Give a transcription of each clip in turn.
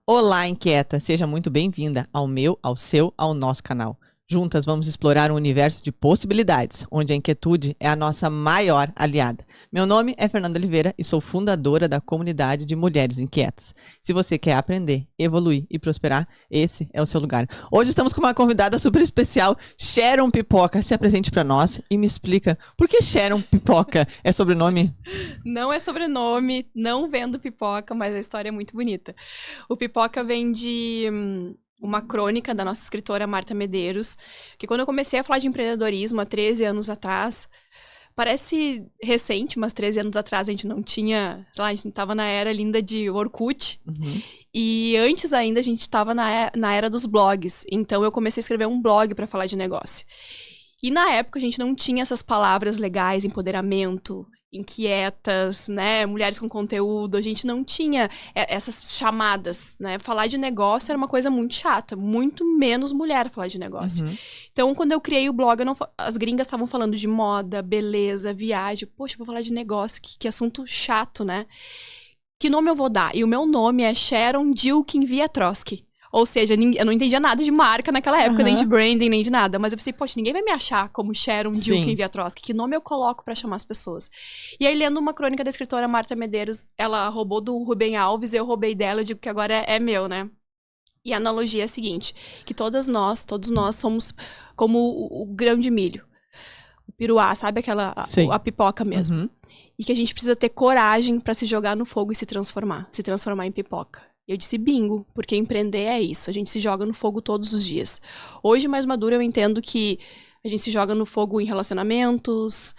Olá, inquieta! Seja muito bem-vinda ao meu, ao seu, ao nosso canal. Juntas vamos explorar um universo de possibilidades, onde a inquietude é a nossa maior aliada. Meu nome é Fernanda Oliveira e sou fundadora da comunidade de Mulheres Inquietas. Se você quer aprender, evoluir e prosperar, esse é o seu lugar. Hoje estamos com uma convidada super especial, Sharon Pipoca. Se apresente para nós e me explica por que Sharon Pipoca é sobrenome? Não é sobrenome, não vendo pipoca, mas a história é muito bonita. O Pipoca vem de uma crônica da nossa escritora Marta Medeiros, que quando eu comecei a falar de empreendedorismo há 13 anos atrás, parece recente, mas 13 anos atrás a gente não tinha, sei lá, a gente estava na era linda de Orkut, e antes ainda a gente estava na era dos blogs, então eu comecei a escrever um blog para falar de negócio. E na época a gente não tinha essas palavras legais, empoderamento, inquietas, né, mulheres com conteúdo, a gente não tinha essas chamadas, né, falar de negócio era uma coisa muito chata, muito menos mulher falar de negócio. Então, quando eu criei o blog, as gringas estavam falando de moda, beleza, viagem, poxa, eu vou falar de negócio, que assunto chato, né? Que nome eu vou dar? E o meu nome é Sharon Dilkin Wiatrowski. Ou seja, eu não entendia nada de marca naquela época, nem de branding, nem de nada. Mas eu pensei, poxa, ninguém vai me achar como Sharon Dilkin Wiatrowski. Que nome eu coloco pra chamar as pessoas? E aí, lendo uma crônica da escritora Marta Medeiros, ela roubou do Rubem Alves, eu roubei dela, eu digo que agora é meu, né? E a analogia é a seguinte, que todos nós somos como o grão de milho. O piruá, sabe a pipoca mesmo. E que a gente precisa ter coragem pra se jogar no fogo e se transformar em pipoca. Eu disse bingo, porque empreender é isso. A gente se joga no fogo todos os dias. Hoje, mais madura, eu entendo que a gente se joga no fogo em relacionamentos,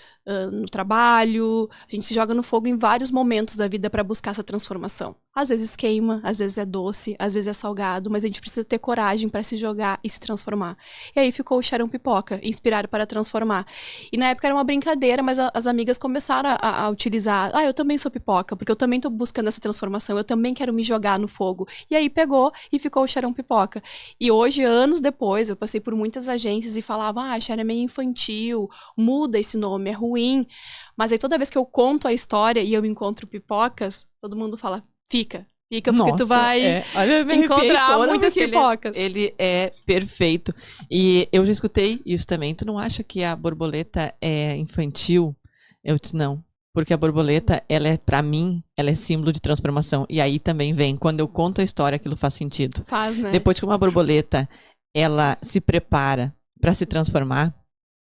no trabalho. A gente se joga no fogo em vários momentos da vida para buscar essa transformação. Às vezes queima, às vezes é doce, às vezes é salgado, mas a gente precisa ter coragem para se jogar e se transformar. E aí ficou o Sharon Pipoca, inspirar para transformar. E na época era uma brincadeira, mas as amigas começaram a utilizar. Eu também sou pipoca, porque eu também tô buscando essa transformação, eu também quero me jogar no fogo. E aí pegou e ficou o Sharon Pipoca. E hoje, anos depois, eu passei por muitas agências e falava, Sharon é meio infantil, muda esse nome, é ruim. Mas aí toda vez que eu conto a história e eu encontro pipocas, todo mundo fala, fica porque Nossa, tu vai encontrar muitas pipocas. Ele é perfeito. E eu já escutei isso também. Tu não acha que a borboleta é infantil? Eu disse, não. Porque a borboleta, pra mim, ela é símbolo de transformação. E aí também vem, quando eu conto a história, aquilo faz sentido. Faz, né? Depois que uma borboleta, ela se prepara para se transformar,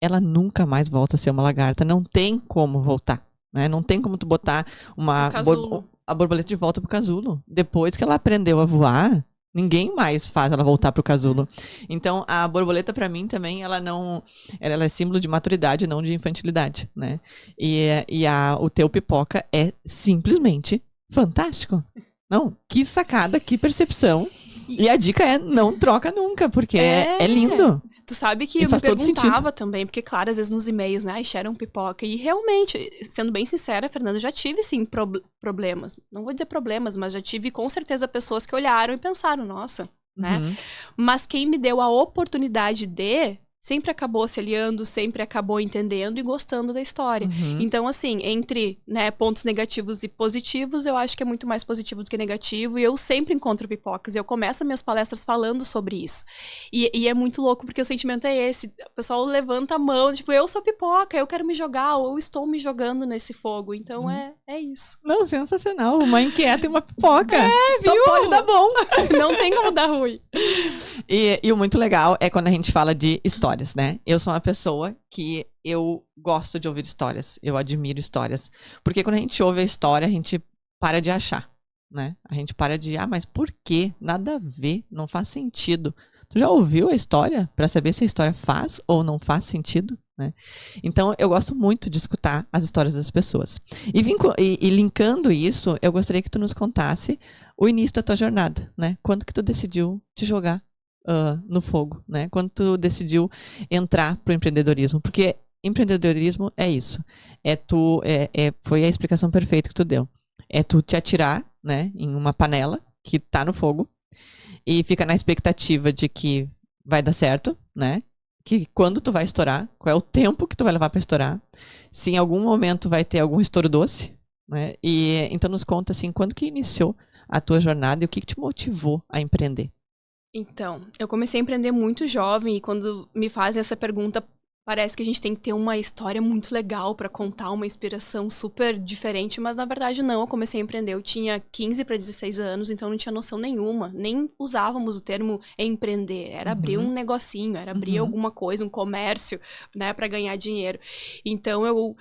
ela nunca mais volta a ser uma lagarta. Não tem como voltar, né? Não tem como tu botar a borboleta de volta pro casulo. Depois que ela aprendeu a voar, ninguém mais faz ela voltar pro casulo. Então, a borboleta, pra mim, também, ela é símbolo de maturidade, não de infantilidade, né? O teu pipoca é simplesmente fantástico. Não, que sacada, que percepção. E a dica é, não troca nunca, porque é lindo. Tu sabe que eu me perguntava também, porque claro, às vezes nos e-mails, né, Sharon Pipoca, e realmente, sendo bem sincera, Fernanda, eu já tive sim problemas, não vou dizer problemas, mas já tive com certeza pessoas que olharam e pensaram, nossa, né, mas quem me deu a oportunidade sempre acabou se aliando, sempre acabou entendendo e gostando da história. Então, assim, entre, né, pontos negativos e positivos, eu acho que é muito mais positivo do que negativo, e eu sempre encontro pipocas, eu começo minhas palestras falando sobre isso. E é muito louco, porque o sentimento é esse, o pessoal levanta a mão, tipo, eu sou pipoca, eu quero me jogar, ou eu estou me jogando nesse fogo, então é isso. Não, sensacional, uma inquieta e uma pipoca. Só pode dar bom. Não tem como dar ruim. E o muito legal é quando a gente fala de histórias, né? Eu sou uma pessoa que eu gosto de ouvir histórias, eu admiro histórias. Porque quando a gente ouve a história, a gente para de achar, né? A gente para de, mas por quê? Nada a ver, não faz sentido. Tu já ouviu a história para saber se a história faz ou não faz sentido, né? Então, eu gosto muito de escutar as histórias das pessoas. E linkando isso, eu gostaria que tu nos contasse o início da tua jornada, né? Quando que tu decidiu te jogar no fogo, né? Quando tu decidiu entrar pro empreendedorismo, porque empreendedorismo é isso, foi a explicação perfeita que tu deu, é tu te atirar, né, em uma panela que tá no fogo e fica na expectativa de que vai dar certo, né? Que quando tu vai estourar, qual é o tempo que tu vai levar para estourar, se em algum momento vai ter algum estouro doce, né? E então nos conta assim, quando que iniciou a tua jornada e o que te motivou a empreender? Então, eu comecei a empreender muito jovem e quando me fazem essa pergunta, parece que a gente tem que ter uma história muito legal pra contar, uma inspiração super diferente, mas na verdade não, eu comecei a empreender, eu tinha 15 para 16 anos, então não tinha noção nenhuma, nem usávamos o termo empreender, era abrir um negocinho, era abrir alguma coisa, um comércio, né, pra ganhar dinheiro. Então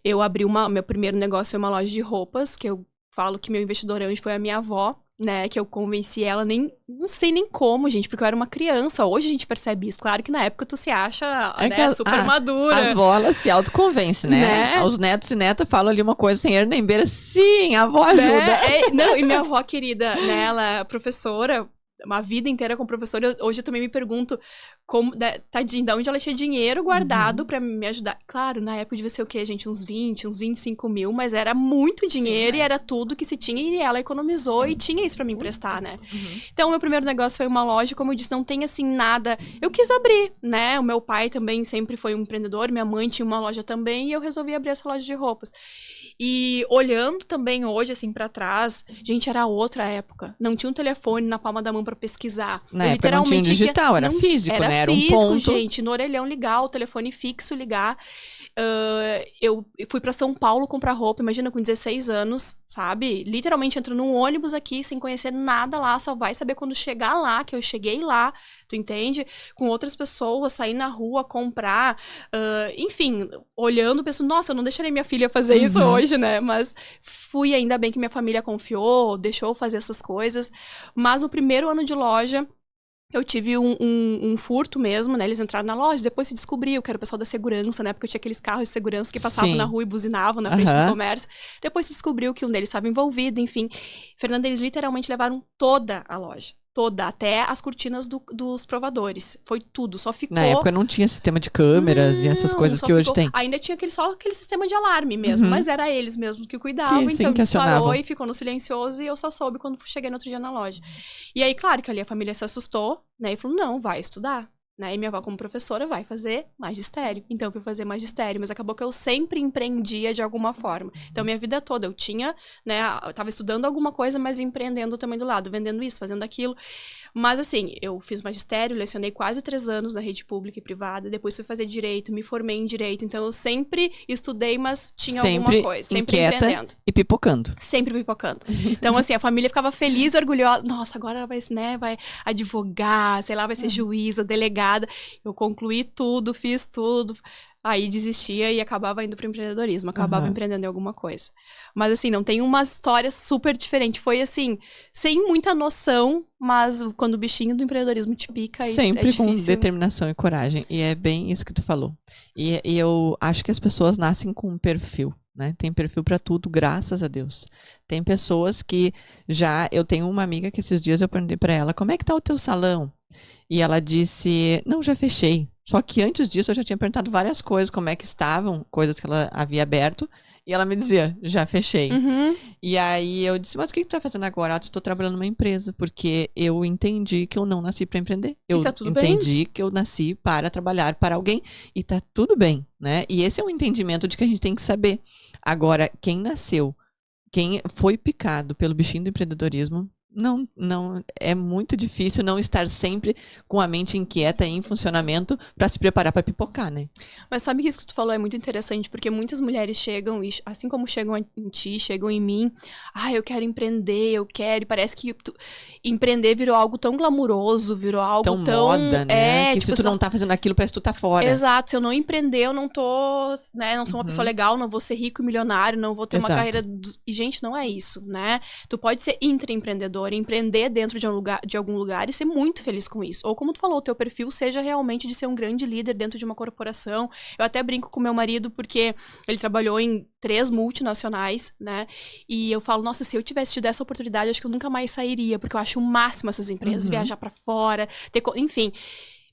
eu abri meu primeiro negócio foi uma loja de roupas, que eu falo que meu investidor anjo foi a minha avó, né, que eu convenci ela, não sei nem como, gente, porque eu era uma criança. Hoje a gente percebe isso. Claro que na época tu se acha, né, super madura. As vó, elas se autoconvencem, né? Os netos e netas falam ali uma coisa sem nem beira. Sim, a avó ajuda. Não, e minha avó querida, né, ela é professora, uma vida inteira como professora. Hoje eu também me pergunto como, tadinha, de onde ela tinha dinheiro guardado pra me ajudar. Claro, na época devia ser o quê, gente? Uns 25 mil, mas era muito dinheiro. Sim, e era tudo que se tinha e ela economizou e tinha isso pra me emprestar, né? Então, meu primeiro negócio foi uma loja, como eu disse, não tem assim nada. Eu quis abrir, né? O meu pai também sempre foi um empreendedor, minha mãe tinha uma loja também e eu resolvi abrir essa loja de roupas. E olhando também hoje, assim, pra trás, gente, era outra época. Não tinha um telefone na palma da mão pra pesquisar. Na época não tinha um digital, era físico, né? Era físico, um ponto. Gente, no orelhão ligar, o telefone fixo ligar. Eu fui pra São Paulo comprar roupa, imagina, com 16 anos, sabe? Literalmente entrando num ônibus aqui, sem conhecer nada lá, só vai saber quando chegar lá, que eu cheguei lá, tu entende? Com outras pessoas, sair na rua, comprar, enfim, olhando, pensando, nossa, eu não deixarei minha filha fazer isso hoje, né? Mas fui, ainda bem que minha família confiou, deixou eu fazer essas coisas. Mas no primeiro ano de loja, eu tive um furto mesmo, né? Eles entraram na loja, depois se descobriu que era o pessoal da segurança, né? Porque eu tinha aqueles carros de segurança que passavam na rua e buzinavam na frente do comércio. Depois se descobriu que um deles estava envolvido, enfim. Fernanda, eles literalmente levaram toda a loja. Toda, até as cortinas dos provadores. Foi tudo, só ficou... Na época não tinha sistema de câmeras e essas coisas que hoje tem. Ainda tinha só aquele sistema de alarme mesmo, mas era eles mesmos que cuidavam. Então disparou e ficou no silencioso e eu só soube quando cheguei no outro dia na loja. E aí, claro que ali a família se assustou, né? E falou, não, vai estudar. Né? E minha avó, como professora, vai fazer magistério. Então, eu fui fazer magistério, mas acabou que eu sempre empreendia de alguma forma. Então, minha vida toda, eu tinha, né, eu tava estudando alguma coisa, mas empreendendo também do lado, vendendo isso, fazendo aquilo. Mas, assim, eu fiz magistério, lecionei quase 3 anos na rede pública e privada, depois fui fazer direito, me formei em direito. Então, eu sempre estudei, mas tinha alguma coisa. Sempre empreendendo. E pipocando. Sempre pipocando. Então, assim, a família ficava feliz, orgulhosa. Nossa, agora ela vai, né, vai advogar, sei lá, vai ser juíza, delegada. Eu concluí tudo, fiz tudo. Aí desistia e acabava indo pro empreendedorismo. Acabava empreendendo em alguma coisa. Mas assim, não tem uma história super diferente. Foi assim, sem muita noção, mas quando o bichinho do empreendedorismo te pica, sempre é difícil. Com determinação e coragem. E é bem isso que tu falou. E eu acho que as pessoas nascem com um perfil. Né? Tem perfil para tudo, graças a Deus. Tem pessoas que eu tenho uma amiga que esses dias eu perguntei para ela, como é que tá o teu salão? E ela disse, não, já fechei. Só que antes disso eu já tinha perguntado várias coisas, como é que estavam, coisas que ela havia aberto. E ela me dizia, já fechei. E aí eu disse, mas o que tu tá fazendo agora? Estou trabalhando numa empresa, porque eu entendi que eu não nasci para empreender. Eu entendi que eu nasci para trabalhar para alguém. E tá tudo bem, né? E esse é um entendimento de que a gente tem que saber. Agora, quem foi picado pelo bichinho do empreendedorismo, não, é muito difícil não estar sempre com a mente inquieta e em funcionamento para se preparar para pipocar, né? Mas sabe que isso que tu falou é muito interessante, porque muitas mulheres chegam, e assim como chegam em ti, chegam em mim, eu quero empreender, e parece que empreender virou algo tão glamuroso, virou algo tão moda, né? Que tipo, se tu não tá fazendo aquilo, parece que tu tá fora. Exato, se eu não empreender, eu não tô, né, não sou uma pessoa legal, não vou ser rico e milionário, não vou ter uma carreira... E, gente, não é isso, né? Tu pode ser intraempreendedor, empreender dentro de algum lugar e ser muito feliz com isso. Ou como tu falou, o teu perfil seja realmente de ser um grande líder dentro de uma corporação. Eu até brinco com meu marido porque ele trabalhou em 3 multinacionais, né? E eu falo, nossa, se eu tivesse tido essa oportunidade, acho que eu nunca mais sairia, porque eu acho o máximo essas empresas, viajar pra fora, enfim.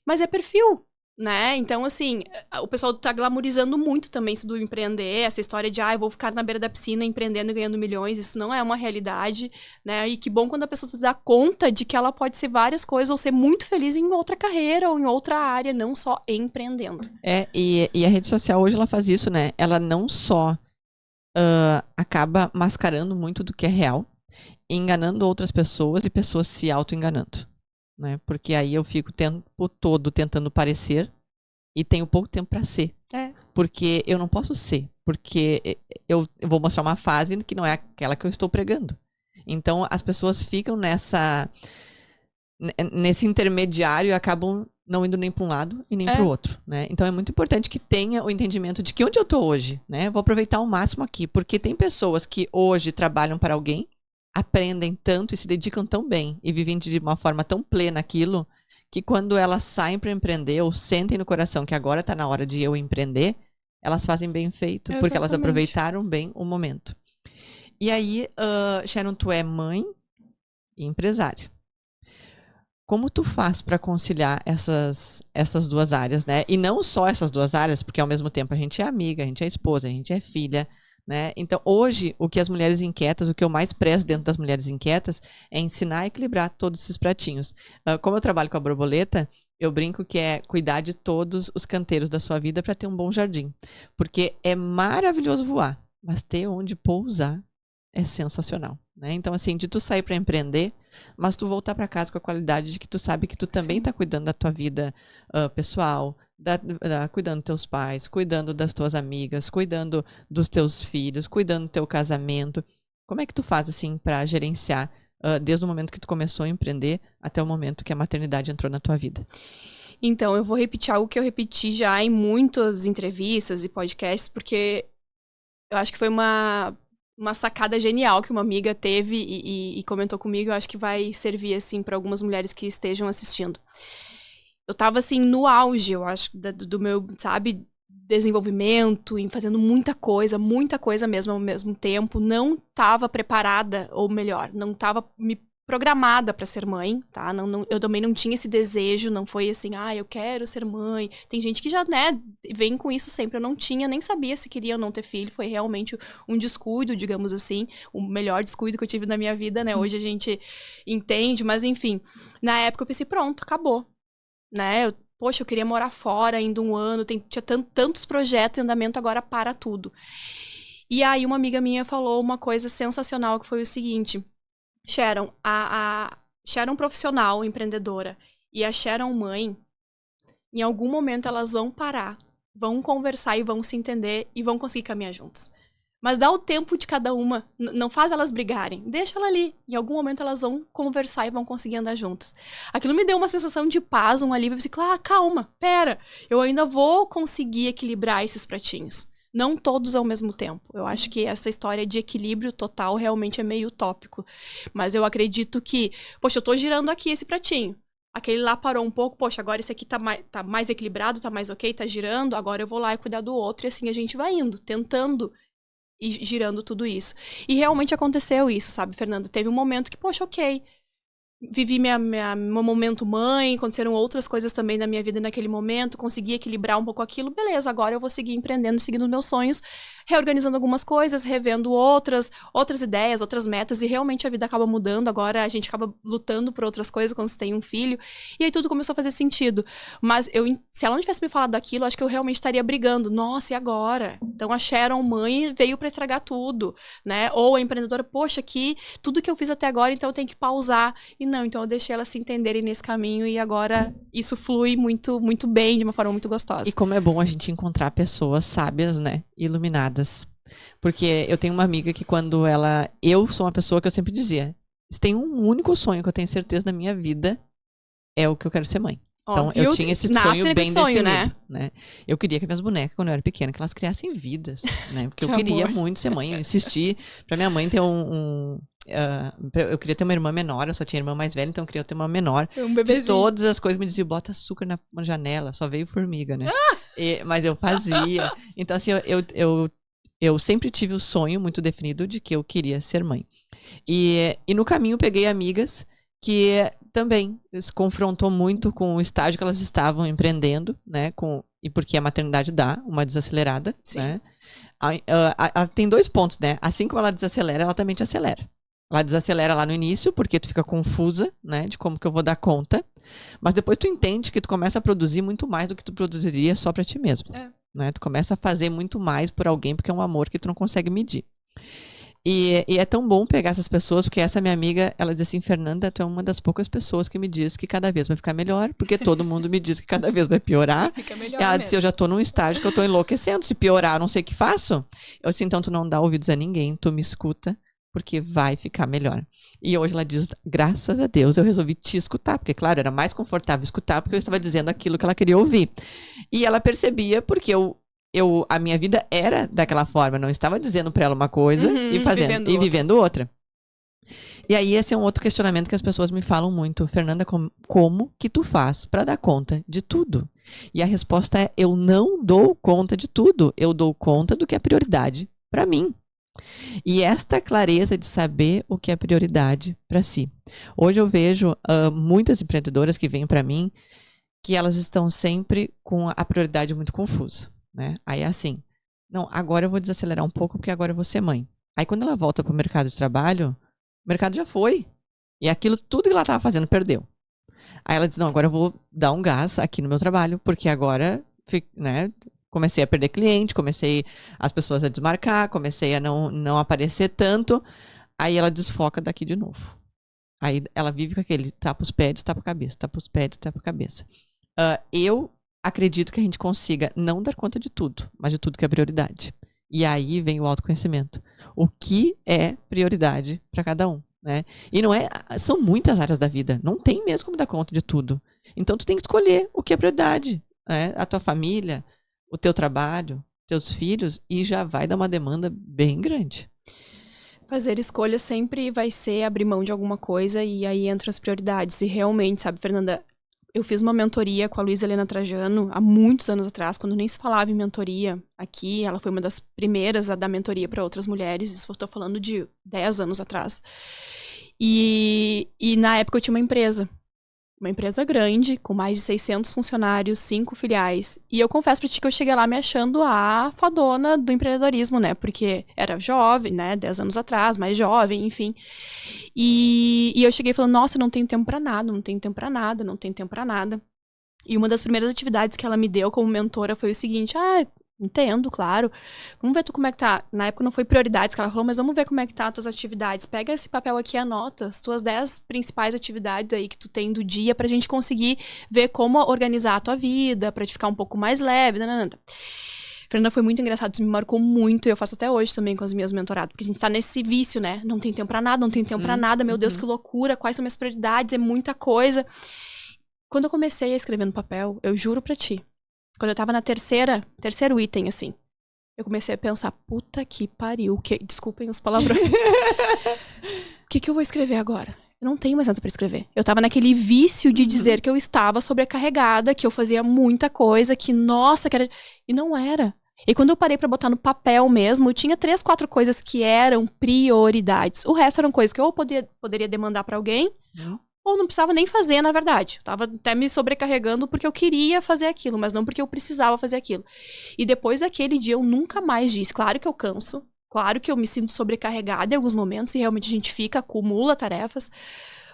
Mas é perfil, né? Então, assim, o pessoal tá glamorizando muito também isso do empreender, essa história de, eu vou ficar na beira da piscina empreendendo e ganhando milhões, isso não é uma realidade, né? E que bom quando a pessoa se dá conta de que ela pode ser várias coisas ou ser muito feliz em outra carreira ou em outra área, não só empreendendo. E a rede social hoje ela faz isso, né? Ela não só acaba mascarando muito do que é real, enganando outras pessoas e pessoas se auto-enganando, né? Porque aí eu fico o tempo todo tentando parecer e tenho pouco tempo para ser. Porque eu não posso ser, porque eu vou mostrar uma fase que não é aquela que eu estou pregando. Então as pessoas ficam nesse intermediário e acabam não indo nem para um lado e nem para o outro, né? Então é muito importante que tenha o entendimento de que onde eu tô hoje, né? Vou aproveitar ao máximo aqui, porque tem pessoas que hoje trabalham para alguém, aprendem tanto e se dedicam tão bem e vivem de uma forma tão plena aquilo, que quando elas saem para empreender ou sentem no coração que agora tá na hora de eu empreender, elas fazem bem feito, porque elas aproveitaram bem o momento. E aí, Sharon, tu é mãe e empresária. Como tu faz para conciliar essas duas áreas, né? E não só essas duas áreas, porque ao mesmo tempo a gente é amiga, a gente é esposa, a gente é filha, né? Então, hoje, o que as mulheres inquietas, o que eu mais prezo dentro das mulheres inquietas é ensinar a equilibrar todos esses pratinhos. Como eu trabalho com a borboleta, eu brinco que é cuidar de todos os canteiros da sua vida para ter um bom jardim. Porque é maravilhoso voar, mas ter onde pousar é sensacional, né? Então, assim, de tu sair para empreender, mas tu voltar para casa com a qualidade de que tu sabe que tu também tá cuidando da tua vida pessoal, cuidando dos teus pais, cuidando das tuas amigas, cuidando dos teus filhos, cuidando do teu casamento. Como é que tu faz, assim, para gerenciar desde o momento que tu começou a empreender até o momento que a maternidade entrou na tua vida? Então, eu vou repetir algo que eu repeti já em muitas entrevistas e podcasts, porque eu acho que foi uma sacada genial que uma amiga teve e comentou comigo. Eu acho que vai servir, assim, para algumas mulheres que estejam assistindo. Eu tava, assim, no auge, eu acho, do meu, sabe, desenvolvimento, em fazendo muita coisa mesmo ao mesmo tempo. Não tava preparada, ou melhor, não tava me programada para ser mãe, tá? Eu também não tinha esse desejo, não foi assim, eu quero ser mãe. Tem gente que já, né, vem com isso sempre. Eu não tinha, nem sabia se queria ou não ter filho. Foi realmente um descuido, digamos assim, o melhor descuido que eu tive na minha vida, né? Hoje a gente entende, mas enfim. Na época eu pensei, pronto, acabou, né? Poxa, eu queria morar fora ainda um ano, tinha tantos projetos em andamento, agora para tudo. E aí uma amiga minha falou uma coisa sensacional, que foi o seguinte: Sharon, a Sharon profissional, empreendedora, e a Sharon mãe, em algum momento elas vão parar, vão conversar e vão se entender e vão conseguir caminhar juntas. Mas dá o tempo de cada uma, não faz elas brigarem, deixa ela ali. Em algum momento elas vão conversar e vão conseguir andar juntas. Aquilo me deu uma sensação de paz, um alívio. Eu pensei, calma, pera, eu ainda vou conseguir equilibrar esses pratinhos. Não todos ao mesmo tempo. Eu acho que essa história de equilíbrio total realmente é meio utópico. Mas eu acredito que, poxa, eu tô girando aqui esse pratinho. Aquele lá parou um pouco, poxa, agora esse aqui tá mais equilibrado, tá mais ok, tá girando, agora eu vou lá e cuidar do outro. E assim a gente vai indo, tentando e girando tudo isso. E realmente aconteceu isso, sabe, Fernanda? Teve um momento que, poxa, ok, vivi meu momento mãe, aconteceram outras coisas também na minha vida naquele momento, consegui equilibrar um pouco aquilo, beleza, agora eu vou seguir empreendendo, seguindo os meus sonhos, reorganizando algumas coisas, revendo outras ideias, outras metas, e realmente a vida acaba mudando, agora a gente acaba lutando por outras coisas quando você tem um filho, e aí tudo começou a fazer sentido. Mas se ela não tivesse me falado daquilo, acho que eu realmente estaria brigando. Nossa, e agora? Então a Sharon mãe veio pra estragar tudo, né? Ou a empreendedora, poxa, tudo que eu fiz até agora, então eu tenho que pausar. E não, então eu deixei elas se entenderem nesse caminho e agora isso flui muito, muito bem, de uma forma muito gostosa. E como é bom a gente encontrar pessoas sábias, né? Iluminadas. Porque eu tenho uma amiga que eu sou uma pessoa que eu sempre dizia, se tem um único sonho que eu tenho certeza na minha vida, é o que eu quero ser mãe. Então, óbvio, eu tinha esse sonho bem definido, né? Eu queria que minhas bonecas, quando eu era pequena, que elas criassem vidas, né? Porque eu queria muito ser mãe. Eu insisti pra minha mãe ter eu queria ter uma irmã menor, eu só tinha irmã mais velha, então eu queria ter uma menor. Um bebezinho. Fiz todas as coisas, me diziam, bota açúcar na janela, só veio formiga, né? Mas eu fazia. Então, assim, eu sempre tive o sonho muito definido de que eu queria ser mãe. E no caminho peguei amigas que também se confrontou muito com o estágio que elas estavam empreendendo, né? E porque a maternidade dá uma desacelerada, sim, né? Tem 2 pontos, né? Assim como ela desacelera, ela também te acelera. Ela desacelera lá no início, porque tu fica confusa, né? De como que eu vou dar conta. Mas depois tu entende que tu começa a produzir muito mais do que tu produziria só pra ti mesmo. né? Tu começa a fazer muito mais por alguém porque é um amor que tu não consegue medir. E é tão bom pegar essas pessoas, porque essa minha amiga, ela diz assim, Fernanda, tu é uma das poucas pessoas que me diz que cada vez vai ficar melhor, porque todo mundo me diz que cada vez vai piorar. Fica melhor Ela mesmo. disse, eu já tô num estágio que eu tô enlouquecendo, se piorar, eu não sei o que faço. Eu disse, então tu não dá ouvidos a ninguém, tu me escuta, porque vai ficar melhor. E hoje ela diz, graças a Deus eu resolvi te escutar, porque claro, era mais confortável escutar, porque eu estava dizendo aquilo que ela queria ouvir. E ela percebia, porque a minha vida era daquela forma, eu não estava dizendo para ela uma coisa e fazendo e vivendo outra. E aí esse é um outro questionamento que as pessoas me falam muito, Fernanda, como que tu faz para dar conta de tudo? E a resposta é, eu não dou conta de tudo, eu dou conta do que é prioridade para mim. E esta clareza de saber o que é prioridade para si. Hoje eu vejo muitas empreendedoras que vêm para mim que elas estão sempre com a prioridade muito confusa. Né? Aí é assim, não, agora eu vou desacelerar um pouco porque agora eu vou ser mãe. Aí quando ela volta para o mercado de trabalho, o mercado já foi. E aquilo, tudo que ela estava fazendo, perdeu. Aí ela diz, não, agora eu vou dar um gás aqui no meu trabalho, porque agora, né, comecei a perder cliente, comecei as pessoas a desmarcar, comecei a não aparecer tanto. Aí ela desfoca daqui de novo. Aí ela vive com aquele tapa os pés, tapa a cabeça, tapa os pés, tapa a cabeça. Eu acredito que a gente consiga não dar conta de tudo, mas de tudo que é prioridade. E aí vem o autoconhecimento. O que é prioridade para cada um, né? E não é, são muitas áreas da vida, não tem mesmo como dar conta de tudo. Então tu tem que escolher o que é prioridade, né? A tua família, o teu trabalho, teus filhos, e já vai dar uma demanda bem grande. Fazer escolha sempre vai ser abrir mão de alguma coisa e aí entram as prioridades. E realmente, sabe, Fernanda, eu fiz uma mentoria com a Luísa Helena Trajano há muitos anos atrás, quando nem se falava em mentoria aqui. Ela foi uma das primeiras a dar mentoria para outras mulheres. Isso eu estou falando de 10 anos atrás. E na época eu tinha uma empresa grande, com mais de 600 funcionários, 5 filiais. E eu confesso pra ti que eu cheguei lá me achando a fadona do empreendedorismo, né? Porque era jovem, né? 10 anos atrás, mais jovem, enfim. E eu cheguei falando, nossa, não tenho tempo pra nada, não tenho tempo pra nada, não tenho tempo pra nada. E uma das primeiras atividades que ela me deu como mentora foi o seguinte, entendo, claro. Vamos ver tu como é que tá. Na época não foi prioridades que ela falou, mas vamos ver como é que tá as tuas atividades. Pega esse papel aqui e anota as tuas 10 principais atividades aí que tu tem do dia pra gente conseguir ver como organizar a tua vida, pra te ficar um pouco mais leve. Fernanda, foi muito engraçado, isso me marcou muito, e eu faço até hoje também com as minhas mentoradas, porque a gente tá nesse vício, né? Não tem tempo pra nada, não tem tempo pra nada, meu Deus, que loucura, quais são minhas prioridades, é muita coisa. Quando eu comecei a escrever no papel, eu juro pra ti, quando eu tava na terceiro item, assim, eu comecei a pensar, puta que pariu, desculpem os palavrões. O que eu vou escrever agora? Eu não tenho mais nada pra escrever. Eu tava naquele vício de dizer que eu estava sobrecarregada, que eu fazia muita coisa, que, nossa, que era... E não era. E quando eu parei pra botar no papel mesmo, eu tinha 3, 4 coisas que eram prioridades. O resto eram coisas que eu poderia demandar pra alguém, ou não precisava nem fazer, na verdade. Eu tava até me sobrecarregando porque eu queria fazer aquilo, mas não porque eu precisava fazer aquilo. E depois daquele dia, eu nunca mais disse. Claro que eu canso, claro que eu me sinto sobrecarregada em alguns momentos, e realmente a gente acumula tarefas,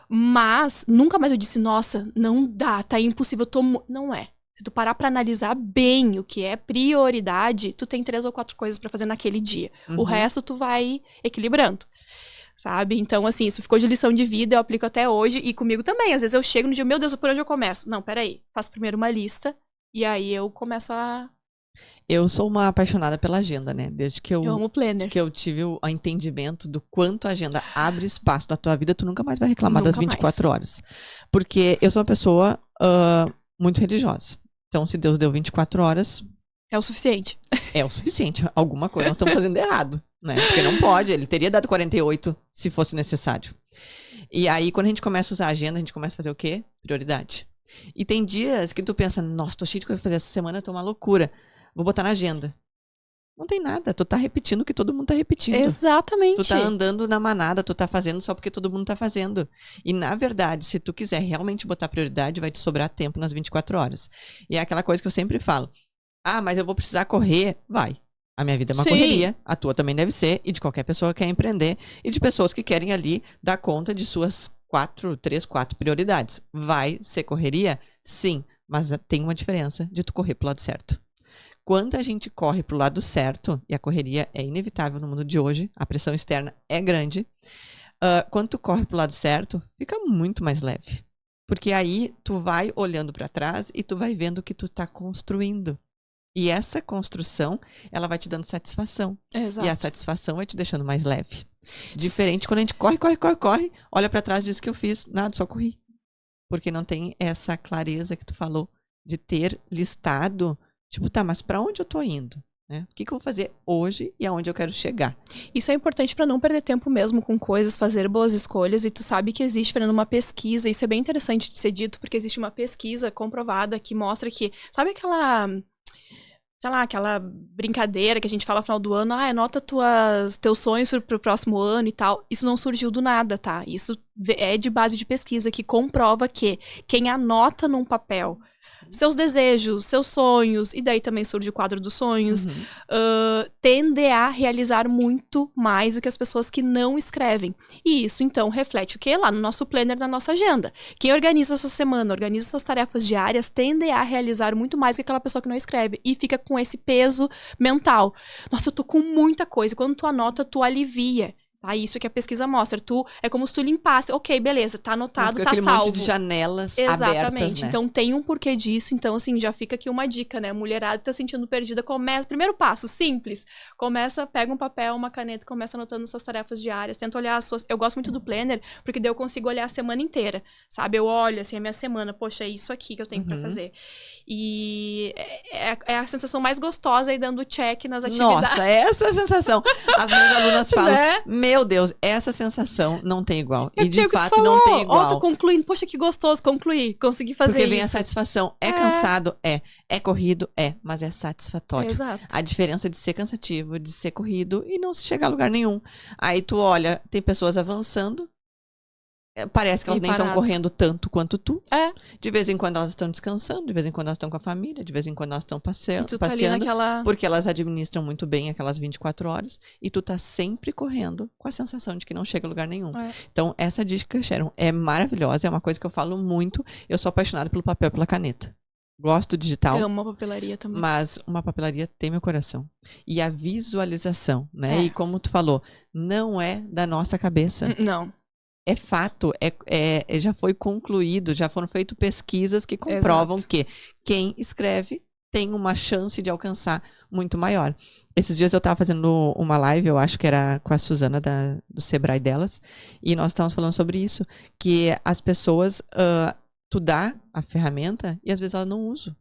mas nunca mais eu disse, nossa, não dá, tá impossível, não é. Se tu parar pra analisar bem o que é prioridade, tu tem 3 ou 4 coisas pra fazer naquele dia. O resto tu vai equilibrando. Sabe? Então, assim, isso ficou de lição de vida, eu aplico até hoje, e comigo também. Às vezes eu chego no dia, meu Deus, por onde eu começo? Não, peraí, faço primeiro uma lista, e aí eu começo a... Eu sou uma apaixonada pela agenda, né? Desde que eu amo planner. Desde que eu tive o entendimento do quanto a agenda abre espaço na tua vida, tu nunca mais vai reclamar Nunca das 24 horas. Porque eu sou uma pessoa muito religiosa. Então, se Deus deu 24 horas... É o suficiente. É o suficiente. Alguma coisa nós estamos fazendo errado, né? Porque não pode. Ele teria dado 48 se fosse necessário. E aí, quando a gente começa a usar a agenda, a gente começa a fazer o quê? Prioridade. E tem dias que tu pensa, nossa, tô cheio de coisa pra fazer essa semana, tô uma loucura. Vou botar na agenda. Não tem nada. Tu tá repetindo o que todo mundo tá repetindo. Exatamente. Tu tá andando na manada, tu tá fazendo só porque todo mundo tá fazendo. E, na verdade, se tu quiser realmente botar prioridade, vai te sobrar tempo nas 24 horas. E é aquela coisa que eu sempre falo. Mas eu vou precisar correr. Vai. A minha vida é uma correria, a tua também deve ser, e de qualquer pessoa que quer empreender, e de pessoas que querem ali dar conta de suas 3, 4 prioridades. Vai ser correria? Sim, mas tem uma diferença de tu correr pro lado certo. quando a gente corre pro lado certo, e a correria é inevitável no mundo de hoje, a pressão externa é grande, quando tu corre pro lado certo, fica muito mais leve. Porque aí tu vai olhando para trás e tu vai vendo o que tu tá construindo. E essa construção, ela vai te dando satisfação. Exato. E a satisfação vai te deixando mais leve. Diferente quando a gente corre, olha para trás e diz que eu fiz nada, só corri. Porque não tem essa clareza que tu falou de ter listado, tipo, tá, mas para onde eu tô indo? Né? O que eu vou fazer hoje e aonde eu quero chegar? Isso é importante para não perder tempo mesmo com coisas, fazer boas escolhas. E tu sabe que existe, Fernando, uma pesquisa. Isso é bem interessante de ser dito, porque existe uma pesquisa comprovada que mostra que... Sabe aquela... sei lá, aquela brincadeira que a gente fala no final do ano, anota teus sonhos pro próximo ano e tal. Isso não surgiu do nada, tá? Isso é de base de pesquisa que comprova que quem anota num papel seus desejos, seus sonhos, e daí também surge o quadro dos sonhos, tende a realizar muito mais do que as pessoas que não escrevem. E isso, então, reflete o quê? Lá no nosso planner, na nossa agenda. Quem organiza a sua semana, organiza suas tarefas diárias, tende a realizar muito mais do que aquela pessoa que não escreve. E fica com esse peso mental. Nossa, eu tô com muita coisa. Quando tu anota, tu alivia. Tá? Isso que a pesquisa mostra. É como se tu limpasse. Ok, beleza, tá anotado, tá salvo. Monte de janelas Exatamente. abertas, né? Então tem um porquê disso. Então, assim, já fica aqui uma dica, né? Mulherada tá sentindo perdida, primeiro passo, simples. Pega um papel, uma caneta, começa anotando suas tarefas diárias. Tenta olhar as suas... Eu gosto muito do planner, porque daí eu consigo olhar a semana inteira, sabe? Eu olho, assim, a minha semana. Poxa, é isso aqui que eu tenho pra fazer. E é a sensação mais gostosa aí, dando check nas atividades. Nossa, essa é a sensação. As minhas alunas falam, né? Meu Deus, essa sensação não tem igual. E de fato não tem igual. Tô concluindo. Poxa, que gostoso concluir. Consegui fazer isso. Porque vem a satisfação. É cansado? É corrido? Mas é satisfatório. Exato. A diferença de ser cansativo, de ser corrido e não se chegar a lugar nenhum. Aí tu olha, tem pessoas avançando. Parece que elas nem estão correndo tanto quanto tu. De vez em quando elas estão descansando, de vez em quando elas estão com a família, de vez em quando elas estão passeando, porque elas administram muito bem aquelas 24 horas e tu tá sempre correndo com a sensação de que não chega a lugar nenhum. Então, essa dica, Sharon, é maravilhosa, é uma coisa que eu falo muito. Eu sou apaixonada pelo papel e pela caneta. Gosto do digital. Eu amo a papelaria também. Mas uma papelaria tem meu coração. E a visualização, né? E como tu falou, não é da nossa cabeça. Não. É fato, já foi concluído, já foram feitas pesquisas que comprovam que quem escreve tem uma chance de alcançar muito maior. Esses dias eu estava fazendo uma live, eu acho que era com a Suzana do Sebrae delas, e nós estávamos falando sobre isso, que as pessoas, tu dá a ferramenta e às vezes elas não usam.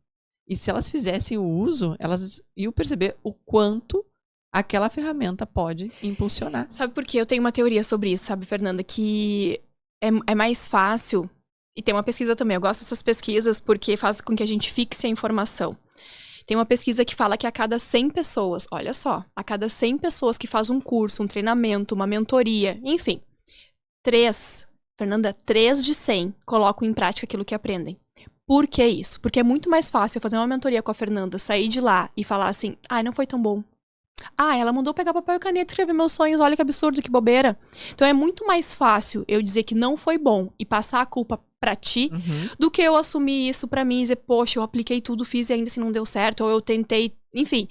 E se elas fizessem o uso, elas iam perceber o quanto aquela ferramenta pode impulsionar. Sabe por quê? Eu tenho uma teoria sobre isso, sabe, Fernanda? Que é mais fácil, e tem uma pesquisa também, eu gosto dessas pesquisas porque faz com que a gente fixe a informação. Tem uma pesquisa que fala que a cada 100 pessoas, olha só, a cada 100 pessoas que faz um curso, um treinamento, uma mentoria, enfim, 3 de 100 colocam em prática aquilo que aprendem. Por que isso? Porque é muito mais fácil eu fazer uma mentoria com a Fernanda, sair de lá e falar assim, não foi tão bom. Ela mandou pegar papel e caneta e escrever meus sonhos, olha que absurdo, que bobeira. Então é muito mais fácil eu dizer que não foi bom e passar a culpa pra ti, do que eu assumir isso pra mim e dizer, poxa, eu apliquei tudo, fiz e ainda assim não deu certo, ou eu tentei, enfim.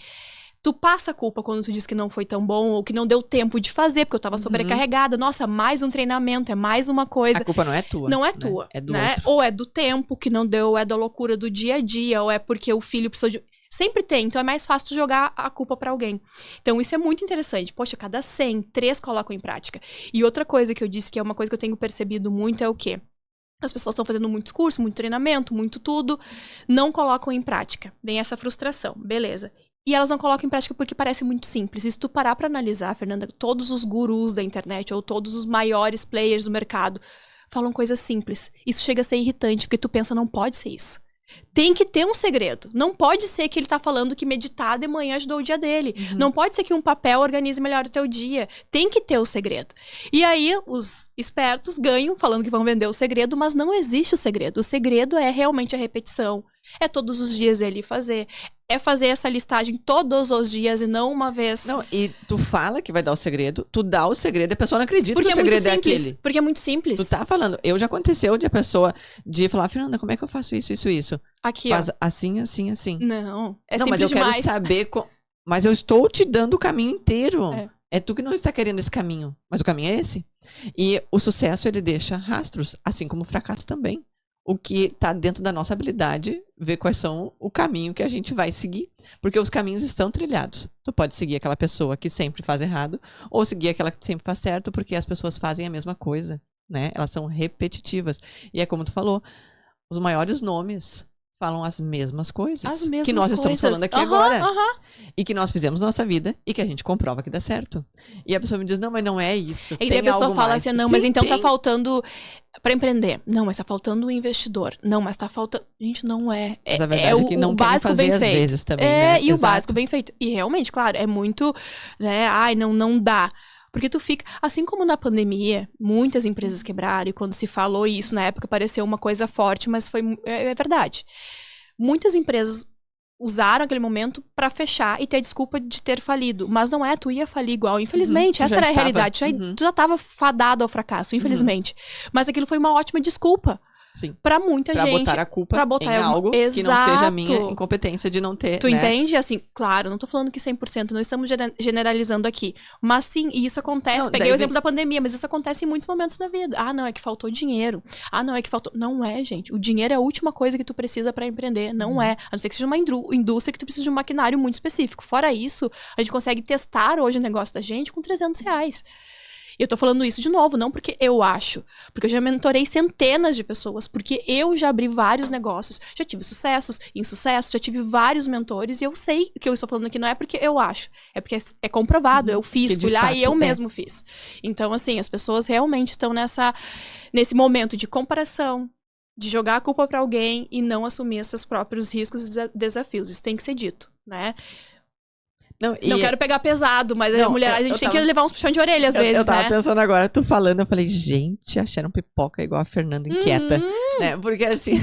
Tu passa a culpa quando tu diz que não foi tão bom, ou que não deu tempo de fazer, porque eu tava sobrecarregada. Nossa, mais um treinamento, é mais uma coisa. A culpa não é tua. Não é tua, né? É do né? outro. Ou é do tempo que não deu, ou é da loucura do dia a dia, ou é porque o filho precisou de... Sempre tem, então é mais fácil tu jogar a culpa pra alguém. Então isso é muito interessante. Poxa, cada 100, 3 colocam em prática. E outra coisa que eu disse, que é uma coisa que eu tenho percebido muito, é o quê? As pessoas estão fazendo muitos cursos, muito treinamento, muito tudo, não colocam em prática. Vem essa frustração, beleza. E elas não colocam em prática porque parece muito simples. E se tu parar pra analisar, Fernanda, todos os gurus da internet, ou todos os maiores players do mercado, falam coisas simples. Isso chega a ser irritante, porque tu pensa, não pode ser isso. Tem que ter um segredo. Não pode ser que ele tá falando que meditar de manhã ajudou o dia dele. Não pode ser que um papel organize melhor o teu dia. Tem que ter o segredo. E aí, os espertos ganham falando que vão vender o segredo, mas não existe o segredo. O segredo é realmente a repetição. É todos os dias ele fazer. É fazer essa listagem todos os dias e não uma vez. Não, e tu fala que vai dar o segredo, tu dá o segredo e a pessoa não acredita porque que o segredo é aquele. Porque é muito simples. Tu tá falando, já aconteceu de a pessoa de falar, Fernanda, como é que eu faço isso? Aqui, Faz ó. assim, assim, assim. Não, é Não, mas simples eu quero demais. saber... Mas eu estou te dando o caminho inteiro. É. É tu que não está querendo esse caminho. Mas o caminho é esse. E o sucesso, ele deixa rastros, assim como o fracasso também. O que está dentro da nossa habilidade, ver quais são o caminho que a gente vai seguir. Porque os caminhos estão trilhados. Tu pode seguir aquela pessoa que sempre faz errado, ou seguir aquela que sempre faz certo, porque as pessoas fazem a mesma coisa, né? Elas são repetitivas. E é como tu falou, os maiores nomes falam as mesmas coisas As mesmas que nós estamos falando aqui agora. E que nós fizemos na nossa vida e que a gente comprova que dá certo. E a pessoa me diz, não, mas não é isso. E daí a pessoa fala mais. assim, não, Sim, mas então tá tem. faltando pra empreender. Não, mas tá faltando o investidor. Não, mas tá faltando... Gente, não é. Mas a verdade é que não o querem básico fazer bem às feito. vezes também, É, né? e o Exato. básico bem feito. E realmente, claro, é muito, né? Ai, não dá. Porque tu fica... Assim como na pandemia, muitas empresas quebraram. E quando se falou isso, na época pareceu uma coisa forte, mas é verdade. Muitas empresas usaram aquele momento pra fechar e ter desculpa de ter falido. Mas não é, tu ia falir igual. Infelizmente, essa era a realidade. Tu já estava fadado ao fracasso, infelizmente. Mas aquilo foi uma ótima desculpa. Sim. Pra muita pra gente. botar a culpa pra botar em algo que não Exato. seja a minha incompetência de não ter, Tu né? entende? Assim, claro, não tô falando que 100%, não estamos generalizando aqui. Mas sim, e isso acontece. Não, Peguei o exemplo da pandemia, mas isso acontece em muitos momentos da vida. Ah, não, é que faltou dinheiro. Ah, não, é que faltou... Não é, gente. O dinheiro é a última coisa que tu precisa pra empreender. Não é. A não ser que seja uma indústria que tu precisa de um maquinário muito específico. Fora isso, a gente consegue testar hoje o negócio da gente com R$300. E eu tô falando isso de novo, não porque eu acho. Porque eu já mentorei centenas de pessoas. Porque eu já abri vários negócios. Já tive sucessos, insucessos. Já tive vários mentores. E eu sei que eu estou falando aqui não é porque eu acho. É porque é comprovado. Eu fiz, fui lá e eu mesmo fiz. Então, assim, as pessoas realmente estão nesse momento de comparação. De jogar a culpa pra alguém e não assumir seus próprios riscos e desafios. Isso tem que ser dito, né? Não quero pegar pesado, mas a mulher, a gente tem que levar uns puxões de orelha às vezes, eu tava né? pensando agora, tu falando, eu falei, gente, acharam pipoca igual a Fernanda inquieta, né? Porque assim,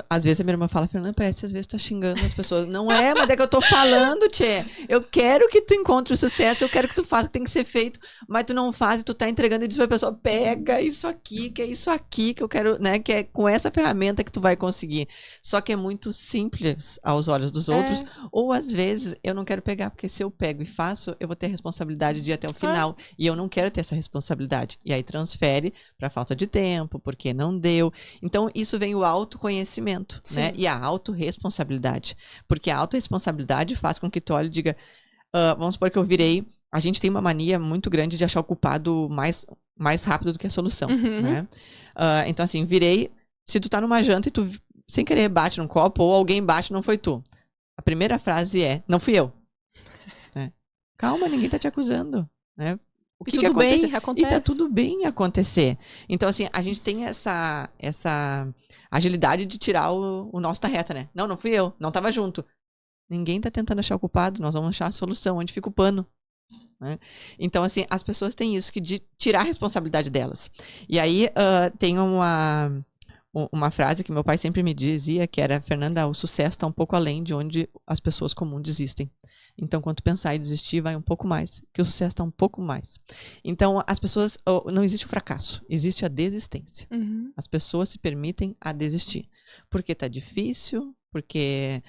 às vezes a minha irmã fala, Fernanda, parece que às vezes tá xingando as pessoas. Não é, mas é que eu tô falando, tchê. Eu quero que tu encontre o sucesso, eu quero que tu faça o que tem que ser feito, mas tu não faz e tu tá entregando e diz pra pessoa, pega isso aqui, que é isso aqui que eu quero, né? Que é com essa ferramenta que tu vai conseguir. Só que é muito simples aos olhos dos outros, ou às vezes eu não quero pegar, porque se eu pego e faço, eu vou ter a responsabilidade de ir até o final. E eu não quero ter essa responsabilidade. E aí transfere para falta de tempo, porque não deu. Então, isso vem o autoconhecimento, né? E a autorresponsabilidade. Porque a autorresponsabilidade faz com que tu olhe e diga, vamos supor que eu virei... A gente tem uma mania muito grande de achar o culpado mais rápido do que a solução, né? Então, assim, virei... Se tu tá numa janta e tu, sem querer, bate num copo, ou alguém bate, não foi tu. A primeira frase é, não fui eu. Né? Calma, ninguém tá te acusando. Né? O que acontece? E tá tudo bem acontecer. Então, assim, a gente tem essa agilidade de tirar o nosso da reta, né? Não fui eu, não tava junto. Ninguém tá tentando achar o culpado, nós vamos achar a solução, onde fica o pano. Né? Então, assim, as pessoas têm isso, que de tirar a responsabilidade delas. E aí, tem uma frase que meu pai sempre me dizia, que era, Fernanda, o sucesso está um pouco além de onde as pessoas comuns desistem. Então, quando tu pensar em desistir, vai um pouco mais, que o sucesso está um pouco mais. Então, as pessoas, não existe o fracasso, existe a desistência. As pessoas se permitem a desistir. Porque tá difícil, porque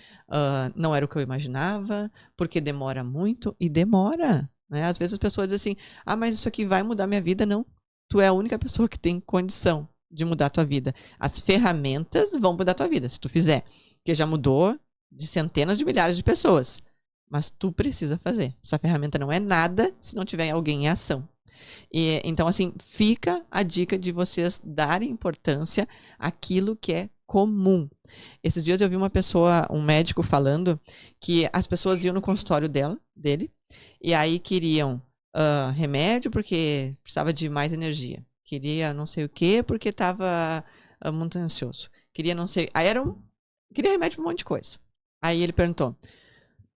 não era o que eu imaginava, porque demora muito, e demora. Né? Às vezes as pessoas dizem assim, mas isso aqui vai mudar minha vida. Não, tu é a única pessoa que tem condição de mudar a tua vida. As ferramentas vão mudar a tua vida, se tu fizer. Porque já mudou de centenas de milhares de pessoas. Mas tu precisa fazer. Essa ferramenta não é nada se não tiver alguém em ação. Então, assim, fica a dica de vocês darem importância àquilo que é comum. Esses dias eu vi uma pessoa, um médico falando que as pessoas iam no consultório dele e aí queriam remédio porque precisava de mais energia. Queria não sei o que porque estava muito ansioso. Queria não sei... Aí queria remédio para um monte de coisa. Aí ele perguntou,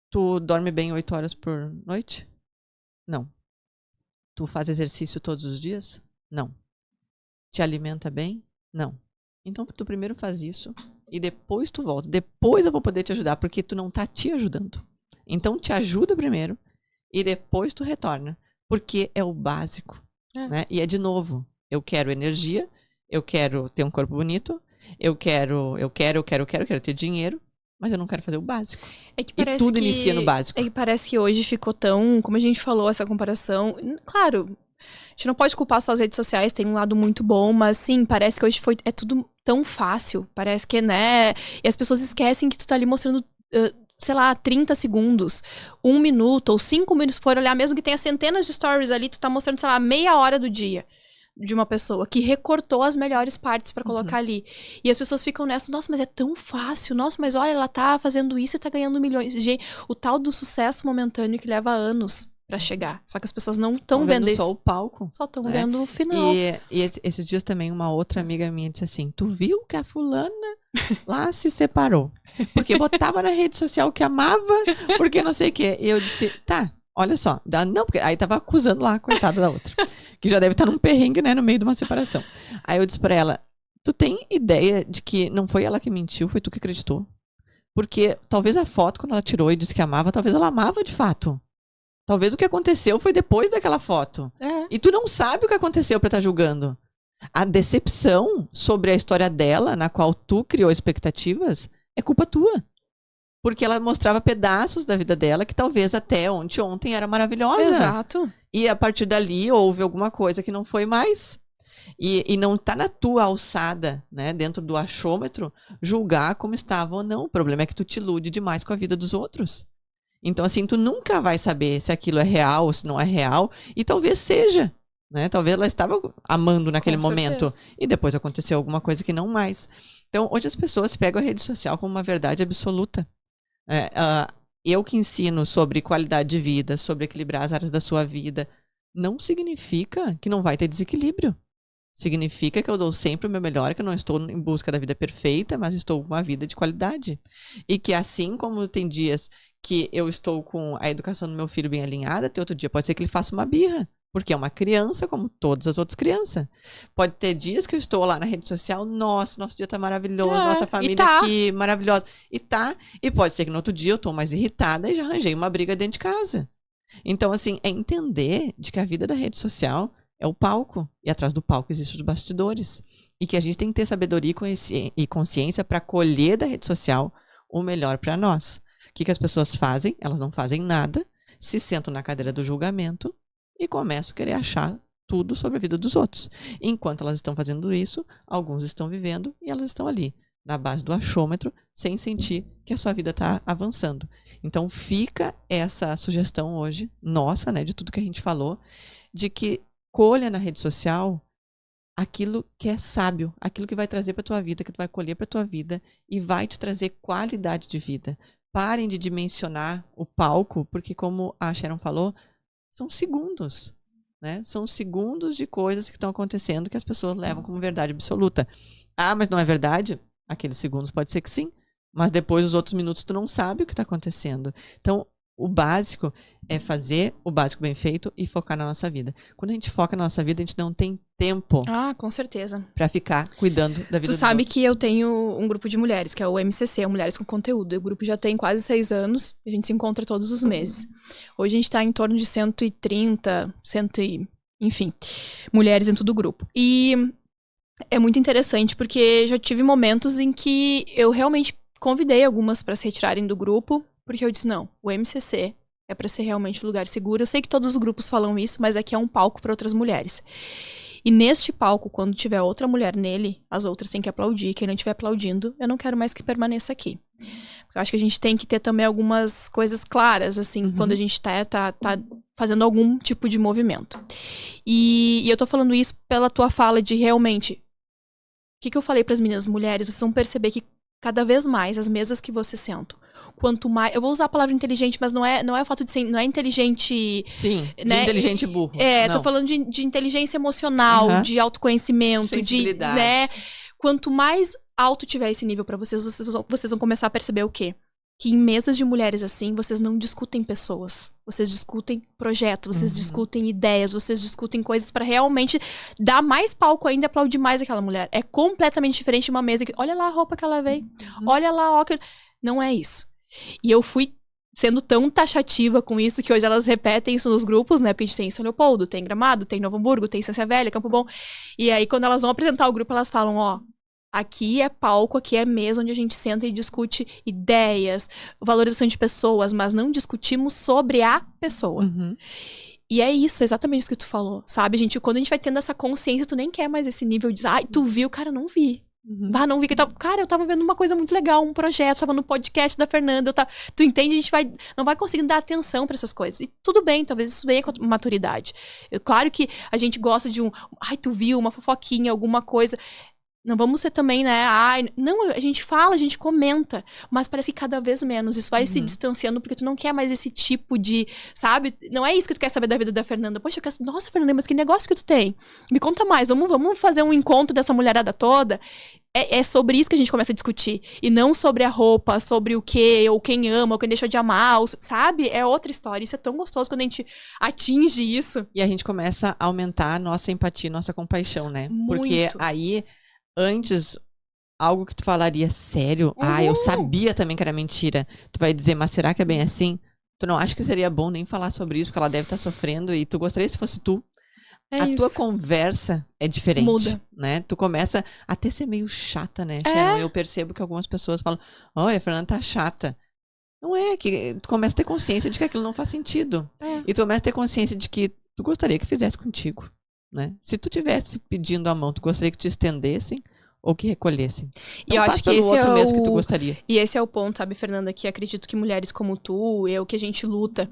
tu dorme bem 8 horas por noite? Não. Tu faz exercício todos os dias? Não. Te alimenta bem? Não. Então tu primeiro faz isso e depois tu volta. Depois eu vou poder te ajudar porque tu não tá te ajudando. Então te ajuda primeiro e depois tu retorna. Porque é o básico. Né? E é de novo. Eu quero energia, eu quero ter um corpo bonito, Eu quero ter dinheiro, mas eu não quero fazer o básico. É que E parece tudo inicia no básico. É que parece que hoje ficou tão... Como a gente falou, essa comparação... Claro, a gente não pode culpar só as redes sociais, tem um lado muito bom, mas sim, parece que hoje é tudo tão fácil. Parece que, né? E as pessoas esquecem que tu tá ali mostrando... sei lá, 30 segundos, 1 minuto ou 5 minutos, se for olhar, mesmo que tenha centenas de stories ali, tu tá mostrando, sei lá, meia hora do dia de uma pessoa que recortou as melhores partes pra colocar ali. E as pessoas ficam nessa, nossa, mas é tão fácil, nossa, mas olha, ela tá fazendo isso e tá ganhando milhões. Gente, o tal do sucesso momentâneo que leva anos pra chegar. Só que as pessoas não estão vendo isso. Só o palco. Só estão vendo o final. E esses dias também uma outra amiga minha disse assim, tu viu que a fulana lá se separou? Porque botava na rede social que amava, porque não sei o quê. E eu disse, tá, olha só. Não, porque aí tava acusando lá a coitada da outra. Que já deve estar num perrengue, né, no meio de uma separação. Aí eu disse pra ela, tu tem ideia de que não foi ela que mentiu, foi tu que acreditou? Porque talvez a foto, quando ela tirou e disse que amava, talvez ela amava de fato. Talvez o que aconteceu foi depois daquela foto. E tu não sabe o que aconteceu pra estar julgando. A decepção sobre a história dela, na qual tu criou expectativas, é culpa tua. Porque ela mostrava pedaços da vida dela que talvez até ontem era maravilhosa. Exato. E a partir dali houve alguma coisa que não foi mais. E não tá na tua alçada, né, dentro do achômetro, julgar como estava ou não. O problema é que tu te ilude demais com a vida dos outros. Então, assim, tu nunca vai saber se aquilo é real ou se não é real. E talvez seja, né? Talvez ela estava amando naquele momento. E depois aconteceu alguma coisa que não mais. Então, hoje as pessoas pegam a rede social como uma verdade absoluta. Eu que ensino sobre qualidade de vida, sobre equilibrar as áreas da sua vida, não significa que não vai ter desequilíbrio. Significa que eu dou sempre o meu melhor, que eu não estou em busca da vida perfeita, mas estou com uma vida de qualidade. E que assim como tem dias que eu estou com a educação do meu filho bem alinhada, tem outro dia pode ser que ele faça uma birra. Porque é uma criança como todas as outras crianças. Pode ter dias que eu estou lá na rede social, nosso dia tá maravilhoso, nossa família aqui, maravilhosa. E pode ser que no outro dia eu tô mais irritada e já arranjei uma briga dentro de casa. Então, assim, é entender de que a vida da rede social é o palco. E atrás do palco existem os bastidores. E que a gente tem que ter sabedoria e consciência para colher da rede social o melhor para nós. O que as pessoas fazem? Elas não fazem nada, se sentam na cadeira do julgamento e começam a querer achar tudo sobre a vida dos outros. Enquanto elas estão fazendo isso, alguns estão vivendo e elas estão ali, na base do achômetro, sem sentir que a sua vida está avançando. Então fica essa sugestão hoje, nossa, né, de tudo que a gente falou, de que colha na rede social aquilo que é sábio, aquilo que vai trazer para tua vida, que tu vai colher para tua vida e vai te trazer qualidade de vida. Parem de dimensionar o palco, porque como a Sharon falou, são segundos, né? São segundos de coisas que estão acontecendo que as pessoas levam como verdade absoluta. Ah, mas não é verdade? Aqueles segundos pode ser que sim, mas depois os outros minutos tu não sabe o que está acontecendo. Então, o básico é fazer o básico bem feito e focar na nossa vida. Quando a gente foca na nossa vida, a gente não tem tempo. Com certeza. Pra ficar cuidando da vida dos Tu sabe outros. que eu tenho um grupo de mulheres, que é o MCC, Mulheres com Conteúdo. O grupo já tem quase 6 anos, a gente se encontra todos os meses. Hoje a gente tá em torno de 130, enfim, mulheres dentro do grupo. E é muito interessante, porque já tive momentos em que eu realmente convidei algumas pra se retirarem do grupo, porque eu disse, não, o MCC é pra ser realmente um lugar seguro. Eu sei que todos os grupos falam isso, mas aqui é um palco pra outras mulheres. E neste palco, quando tiver outra mulher nele, as outras têm que aplaudir. Quem não estiver aplaudindo, eu não quero mais que permaneça aqui. Eu acho que a gente tem que ter também algumas coisas claras, assim, quando a gente tá fazendo algum tipo de movimento. E eu tô falando isso pela tua fala de realmente... O que eu falei pras meninas mulheres? Vocês vão perceber que cada vez mais as mesas que vocês sentam, quanto mais... Eu vou usar a palavra inteligente, mas não é o fato de ser... Não é inteligente... Sim, né? de inteligente e burro. Tô falando de inteligência emocional, de autoconhecimento, sensibilidade. de... né? Quanto mais alto tiver esse nível pra vocês, vocês vão começar a perceber o quê? Que em mesas de mulheres assim, vocês não discutem pessoas. Vocês discutem projetos, vocês discutem ideias, vocês discutem coisas pra realmente dar mais palco ainda e aplaudir mais aquela mulher. É completamente diferente de uma mesa que... Olha lá a roupa que ela veio. Olha lá, ó... Não é isso. E eu fui sendo tão taxativa com isso que hoje elas repetem isso nos grupos, né? Porque a gente tem São Leopoldo, tem Gramado, tem Novo Hamburgo, tem Estância Velha, Campo Bom. E aí, quando elas vão apresentar o grupo, elas falam, ó... Aqui é palco, aqui é mesa onde a gente senta e discute ideias, valorização de pessoas, mas não discutimos sobre a pessoa. E é isso, exatamente isso que tu falou, sabe? Quando a gente vai tendo essa consciência, tu nem quer mais esse nível de, ai, tu viu? Cara, não vi. Não vi. Cara, eu tava vendo uma coisa muito legal, um projeto, tava no podcast da Fernanda, tu entende? A gente não vai conseguindo dar atenção pra essas coisas. E tudo bem, talvez isso venha com a maturidade. Claro que a gente gosta de ai, tu viu, uma fofoquinha, alguma coisa. Não vamos ser também, né? Ai, não, a gente fala, a gente comenta, mas parece que cada vez menos. Isso vai se distanciando porque tu não quer mais esse tipo de, sabe? Não é isso que tu quer saber da vida da Fernanda. Poxa, nossa, Fernanda, mas que negócio que tu tem? Me conta mais, vamos fazer um encontro dessa mulherada toda. É sobre isso que a gente começa a discutir. E não sobre a roupa, sobre o quê, ou quem ama, ou quem deixou de amar, sabe? É outra história. Isso é tão gostoso quando a gente atinge isso. E a gente começa a aumentar a nossa empatia, nossa compaixão, né? Muito. Porque aí... Antes, algo que tu falaria sério, eu sabia também que era mentira. Tu vai dizer, mas será que é bem assim? Tu não acha que seria bom nem falar sobre isso, porque ela deve estar sofrendo e tu gostaria se fosse tu? Tua conversa é diferente. Muda. Né? Tu começa a até ser meio chata, né, Sharon? Eu percebo que algumas pessoas falam, a Fernanda tá chata. Não é, que tu começa a ter consciência de que aquilo não faz sentido. E tu começa a ter consciência de que tu gostaria que fizesse contigo. Né? Se tu tivesse pedindo a mão, tu gostaria que te estendessem ou que recolhessem? Então, e eu acho que esse outro mesmo que tu gostaria. E esse é o ponto, sabe, Fernanda, que acredito que mulheres como tu, que a gente luta,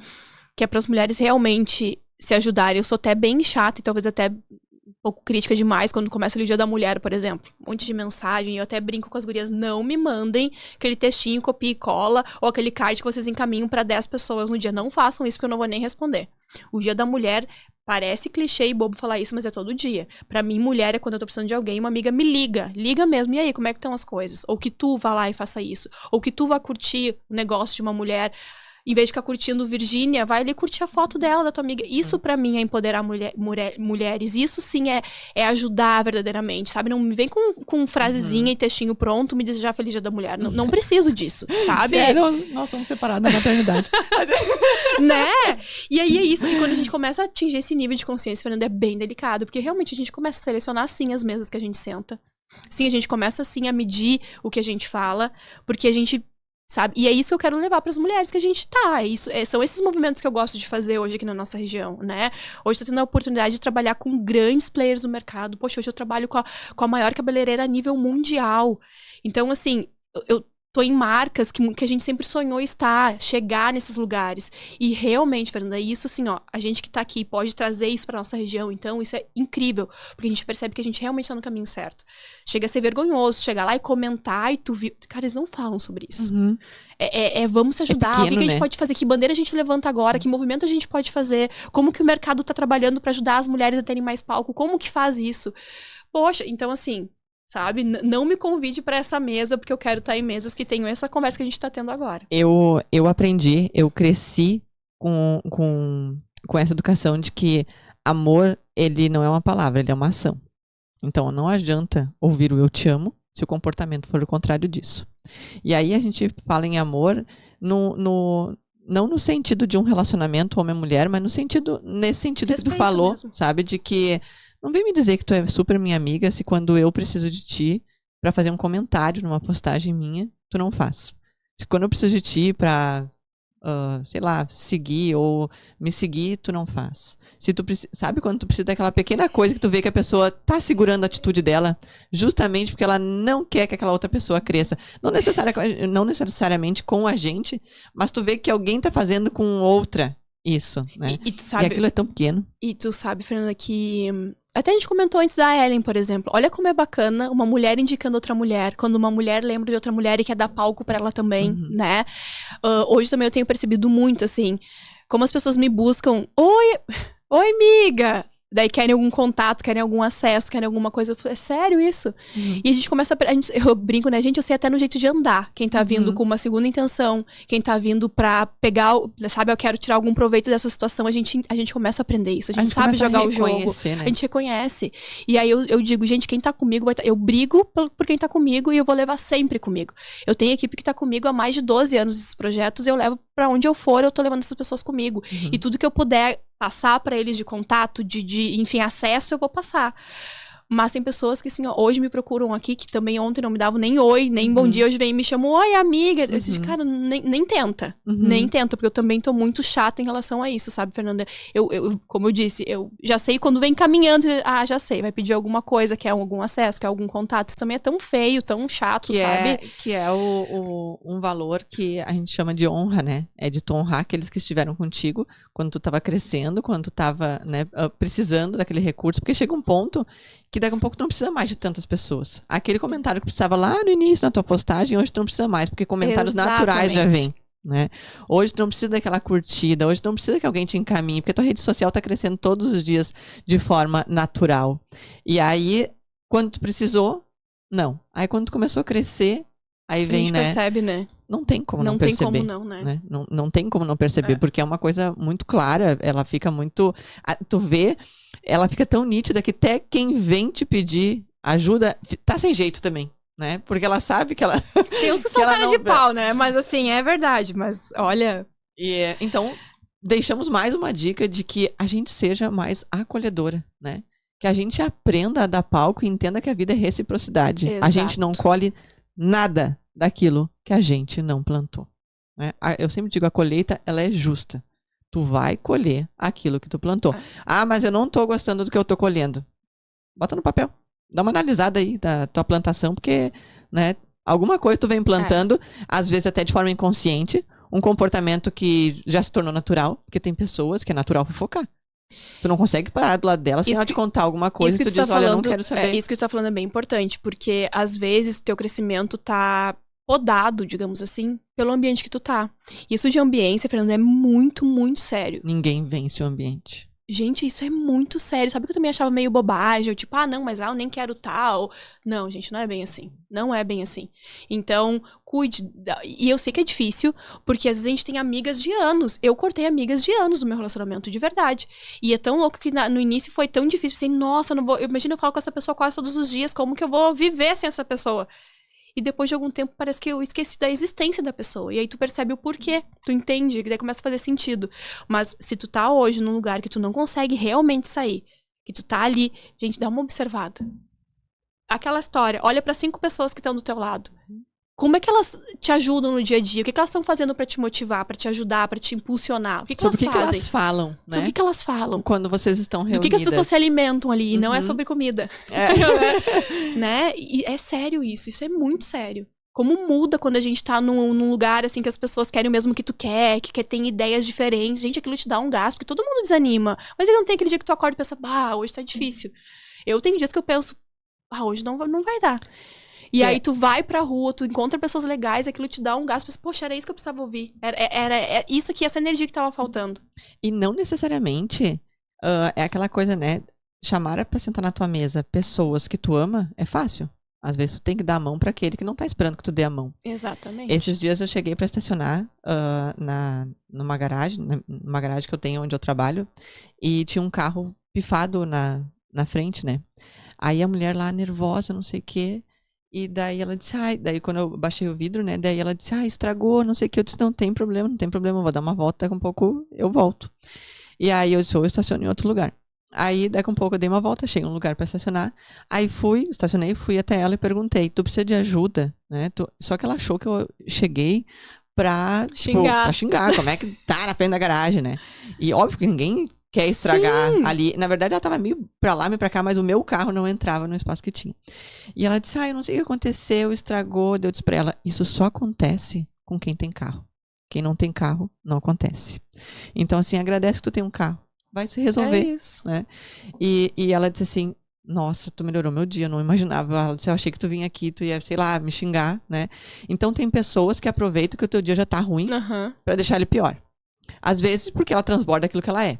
que é para as mulheres realmente se ajudarem. Eu sou até bem chata e talvez até um pouco crítica demais quando começa ali o Dia da Mulher, por exemplo. Um monte de mensagem, eu até brinco com as gurias, não me mandem aquele textinho, copia e cola, ou aquele card que vocês encaminham para 10 pessoas no dia. Não façam isso, porque eu não vou nem responder. O Dia da Mulher, parece clichê e bobo falar isso, mas é todo dia. Pra mim, mulher é quando eu tô precisando de alguém, uma amiga me liga mesmo, e aí, como é que estão as coisas? Ou que tu vá lá e faça isso. Ou que tu vá curtir o negócio de uma mulher, em vez de ficar curtindo Virgínia, vai ali curtir a foto dela, da tua amiga. Isso pra mim é empoderar mulheres. Isso sim é ajudar verdadeiramente, sabe? Não me vem com frasezinha e textinho pronto, me desejar feliz Dia da Mulher. Não preciso disso, sabe? Nós somos separados da maternidade. Né? E aí é isso. E quando a gente começa a atingir esse nível de consciência, Fernanda, é bem delicado. Porque realmente a gente começa a selecionar, sim, as mesas que a gente senta. Sim, a gente começa, sim, a medir o que a gente fala. Porque a gente... Sabe? E é isso que eu quero levar para as mulheres que a gente tá. São esses movimentos que eu gosto de fazer hoje aqui na nossa região, né? Hoje eu tô tendo a oportunidade de trabalhar com grandes players do mercado. Poxa, hoje eu trabalho com a maior cabeleireira a nível mundial. Então, assim, eu tô em marcas que a gente sempre sonhou estar, chegar nesses lugares. E realmente, Fernanda, isso assim, a gente que tá aqui pode trazer isso pra nossa região, então isso é incrível, porque a gente percebe que a gente realmente tá no caminho certo. Chega a ser vergonhoso, chegar lá e comentar e tu viu... Cara, eles não falam sobre isso. Vamos se ajudar, pequeno, o que a gente né? pode fazer, que bandeira a gente levanta agora, que movimento a gente pode fazer, como que o mercado tá trabalhando pra ajudar as mulheres a terem mais palco, como que faz isso? Poxa, então assim... Sabe? Não me convide pra essa mesa, porque eu quero estar em mesas que tenham essa conversa que a gente tá tendo agora. Eu aprendi, eu cresci com essa educação de que amor, ele não é uma palavra, ele é uma ação. Então, não adianta ouvir o eu te amo se o comportamento for o contrário disso. E aí a gente fala em amor não no sentido de um relacionamento homem-mulher, mas nesse sentido Respeito que tu falou, mesmo. sabe? De que não vem me dizer que tu é super minha amiga se quando eu preciso de ti pra fazer um comentário numa postagem minha, tu não faz. Se quando eu preciso de ti pra, sei lá, seguir ou me seguir, tu não faz. Se tu sabe quando tu precisa daquela pequena coisa que tu vê que a pessoa tá segurando a atitude dela, justamente porque ela não quer que aquela outra pessoa cresça. Não necessariamente com a gente, mas tu vê que alguém tá fazendo com outra isso, né? E tu sabe, e aquilo é tão pequeno. E tu sabe, Fernanda, que... Até a gente comentou antes da Ellen, por exemplo. Olha como é bacana uma mulher indicando outra mulher. Quando uma mulher lembra de outra mulher e quer dar palco pra ela também, né? Hoje também eu tenho percebido muito, assim, como as pessoas me buscam. Oi, amiga! Daí querem algum contato, querem algum acesso, querem alguma coisa. Eu falo, é sério isso? E a gente começa eu brinco, né, gente? Eu sei até no jeito de andar. Quem tá vindo com uma segunda intenção, quem tá vindo pra pegar, sabe, eu quero tirar algum proveito dessa situação, a gente começa a aprender isso. A gente sabe jogar o jogo. Né? A gente reconhece. E aí eu digo, gente, quem tá comigo eu brigo por quem tá comigo e eu vou levar sempre comigo. Eu tenho equipe que tá comigo há mais de 12 anos nesses projetos e eu levo pra onde eu for, eu tô levando essas pessoas comigo. E tudo que eu puder passar pra eles de contato, enfim, acesso, eu vou passar. Mas tem pessoas que, assim, ó, hoje me procuram aqui, que também ontem não me davam nem oi, nem bom dia, hoje vem e me chamam, oi, amiga. Eu disse, cara, nem tenta. Nem tenta, porque eu também tô muito chata em relação a isso, sabe, Fernanda? Como eu disse, eu já sei quando vem caminhando, já sei, vai pedir alguma coisa, quer algum acesso, quer algum contato. Isso também é tão feio, tão chato, sabe? Que é um valor que a gente chama de honra, né? É de tu honrar aqueles que estiveram contigo quando tu tava crescendo, quando tu tava, né, precisando daquele recurso, porque chega um ponto que daqui a um pouco tu não precisa mais de tantas pessoas. Aquele comentário que precisava lá no início na tua postagem, hoje tu não precisa mais, porque comentários naturais já vêm, né? Hoje tu não precisa daquela curtida, hoje tu não precisa que alguém te encaminhe, porque tua rede social tá crescendo todos os dias de forma natural. E aí, quando tu precisou, não. Aí quando tu começou a crescer, aí vem, né? A gente percebe, né? Não tem como não perceber. Não tem como não, né? Não tem como não perceber, porque é uma coisa muito clara, ela fica muito... Tu vê, ela fica tão nítida que até quem vem te pedir ajuda, tá sem jeito também, né? Porque ela sabe que ela... Tem uns que são cara de pau, né? Mas assim, é verdade, mas olha... Então, deixamos mais uma dica de que a gente seja mais acolhedora, né? Que a gente aprenda a dar palco e entenda que a vida é reciprocidade. Exato. A gente não colhe nada daquilo que a gente não plantou, né? Eu sempre digo, a colheita, ela é justa. Tu vai colher aquilo que tu plantou. Mas eu não tô gostando do que eu tô colhendo. Bota no papel. Dá uma analisada aí da tua plantação, porque, né, alguma coisa tu vem plantando, às vezes até de forma inconsciente, um comportamento que já se tornou natural, porque tem pessoas que é natural fofocar. Tu não consegue parar do lado dela sem ela te contar alguma coisa e tu diz, olha, eu não quero saber. Isso que tu tá falando é bem importante, porque às vezes teu crescimento tá podado, digamos assim, pelo ambiente que tu tá. Isso de ambiência, Fernanda, é muito, muito sério. Ninguém vence o ambiente. Gente, isso é muito sério. Sabe que eu também achava meio bobagem? Eu tipo, não, mas eu nem quero tal. Não, gente, não é bem assim. Não é bem assim. Então, cuide. E eu sei que é difícil, porque às vezes a gente tem amigas de anos. Eu cortei amigas de anos do meu relacionamento, de verdade. E é tão louco que no início foi tão difícil. Pensei, nossa, não vou... Imagina, eu falo com essa pessoa quase todos os dias, como que eu vou viver sem essa pessoa? E depois de algum tempo, parece que eu esqueci da existência da pessoa. E aí tu percebe o porquê. Tu entende, que daí começa a fazer sentido. Mas se tu tá hoje num lugar que tu não consegue realmente sair, que tu tá ali, gente, dá uma observada. Aquela história, olha para 5 pessoas que estão do teu lado. Como é que elas te ajudam no dia a dia? O que elas estão fazendo para te motivar, para te ajudar, para te impulsionar? O que sobre elas fazem? Que elas falam, né? Sobre o que elas falam? Quando vocês estão reunidas. Do que as pessoas se alimentam ali, e não é sobre comida. Né? E é sério isso é muito sério. Como muda quando a gente tá num lugar, assim, que as pessoas querem o mesmo que tu quer, que tem ideias diferentes. Gente, aquilo te dá um gasto, porque todo mundo desanima. Mas aí não tem aquele dia que tu acorda e pensa, hoje tá difícil. Eu tenho dias que eu penso, hoje não vai dar. E aí tu vai pra rua, tu encontra pessoas legais, aquilo te dá um gasto, pensa, poxa, era isso que eu precisava ouvir. Era isso aqui, essa energia que tava faltando. E não necessariamente é aquela coisa, né? Chamar pra sentar na tua mesa pessoas que tu ama é fácil. Às vezes tu tem que dar a mão pra aquele que não tá esperando que tu dê a mão. Exatamente. Esses dias eu cheguei pra estacionar numa garagem que eu tenho onde eu trabalho, e tinha um carro pifado na frente, né? Aí a mulher lá, nervosa, não sei o quê, e daí ela disse, daí quando eu baixei o vidro, né? Daí ela disse, estragou, não sei o quê. Eu disse, não tem problema, eu vou dar uma volta, daqui a um pouco eu volto. E aí eu disse, eu estaciono em outro lugar. Aí, daqui a um pouco, eu dei uma volta, achei um lugar pra estacionar. Aí estacionei, fui até ela e perguntei, tu precisa de ajuda, né? Só que ela achou que eu cheguei pra xingar, como é que tá na frente da garagem, né? E óbvio que ninguém quer estragar ali. Na verdade, ela tava meio pra lá, meio pra cá, mas o meu carro não entrava no espaço que tinha. E ela disse, eu não sei o que aconteceu, estragou. Eu disse pra ela, isso só acontece com quem tem carro. Quem não tem carro, não acontece. Então, assim, agradece que tu tem um carro. Vai se resolver. É isso. Né? E ela disse assim, nossa, tu melhorou meu dia, eu não imaginava. Ela disse, eu achei que tu vinha aqui, tu ia, sei lá, me xingar, né? Então tem pessoas que aproveitam que o teu dia já tá ruim pra deixar ele pior. Às vezes porque ela transborda aquilo que ela é.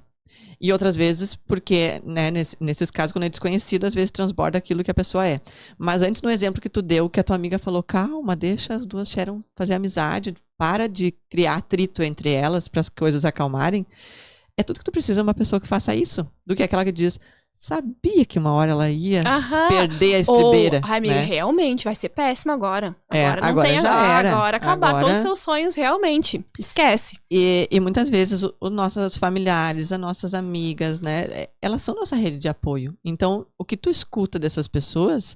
E outras vezes porque, né, nesses casos, quando é desconhecido, às vezes transborda aquilo que a pessoa é. Mas antes, no exemplo que tu deu, que a tua amiga falou, calma, deixa as duas fazer amizade, para de criar atrito entre elas para as coisas acalmarem. É tudo que tu precisa, uma pessoa que faça isso, do que aquela que diz, sabia que uma hora ela ia Aham. perder a estribeira. Ai, amiga, né? realmente, vai ser péssimo agora. Agora não agora tem já era. Agora acabar Agora- todos os seus sonhos, realmente. Esquece. E muitas vezes os nossos familiares, as nossas amigas, né? Elas são nossa rede de apoio. Então, o que tu escuta dessas pessoas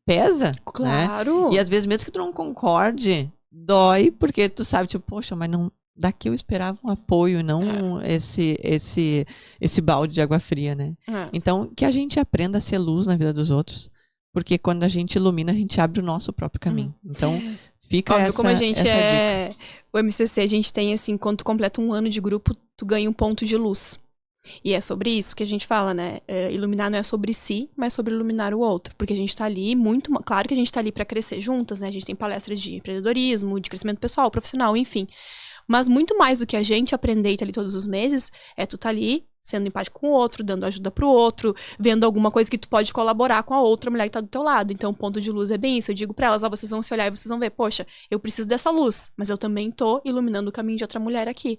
pesa, né? Claro. E às vezes, mesmo que tu não concorde, dói, porque tu sabe, tipo, poxa, mas não, daqui eu esperava um apoio, não esse balde de água fria, né? É. Então, que a gente aprenda a ser luz na vida dos outros, porque quando a gente ilumina, a gente abre o nosso próprio caminho. Então, fica Óbvio, essa como a gente essa é dica. o MCC, a gente tem assim, quando tu completa um ano de grupo, tu ganha um ponto de luz. E é sobre isso que a gente fala, né? Iluminar não é sobre si, mas sobre iluminar o outro. Porque a gente tá ali claro que a gente tá ali pra crescer juntas, né? A gente tem palestras de empreendedorismo, de crescimento pessoal, profissional, enfim. Mas muito mais do que a gente aprender e tá ali todos os meses, tu tá ali sendo empático com o outro, dando ajuda pro outro, vendo alguma coisa que tu pode colaborar com a outra mulher que tá do teu lado. Então, o ponto de luz é bem isso. Eu digo pra elas, vocês vão se olhar e vocês vão ver, poxa, eu preciso dessa luz, mas eu também tô iluminando o caminho de outra mulher aqui.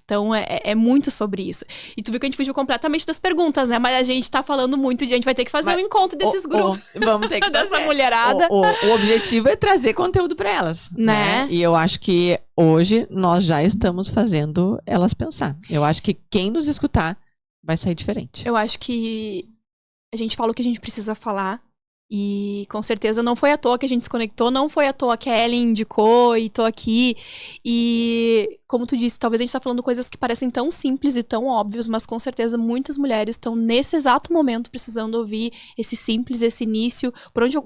Então, é muito sobre isso. E tu viu que a gente fugiu completamente das perguntas, né? Mas a gente tá falando muito a gente vai ter que fazer um encontro desses grupos. Vamos ter que dessa fazer. mulherada. O objetivo é trazer conteúdo para elas, Né? E eu acho que hoje nós já estamos fazendo elas pensar. Eu acho que quem nos escutar vai sair diferente. Eu acho que a gente fala o que a gente precisa falar. E com certeza não foi à toa que a gente se conectou, não foi à toa que a Ellen indicou e tô aqui. E como tu disse, talvez a gente tá falando coisas que parecem tão simples e tão óbvias, mas com certeza muitas mulheres estão nesse exato momento precisando ouvir esse simples, esse início,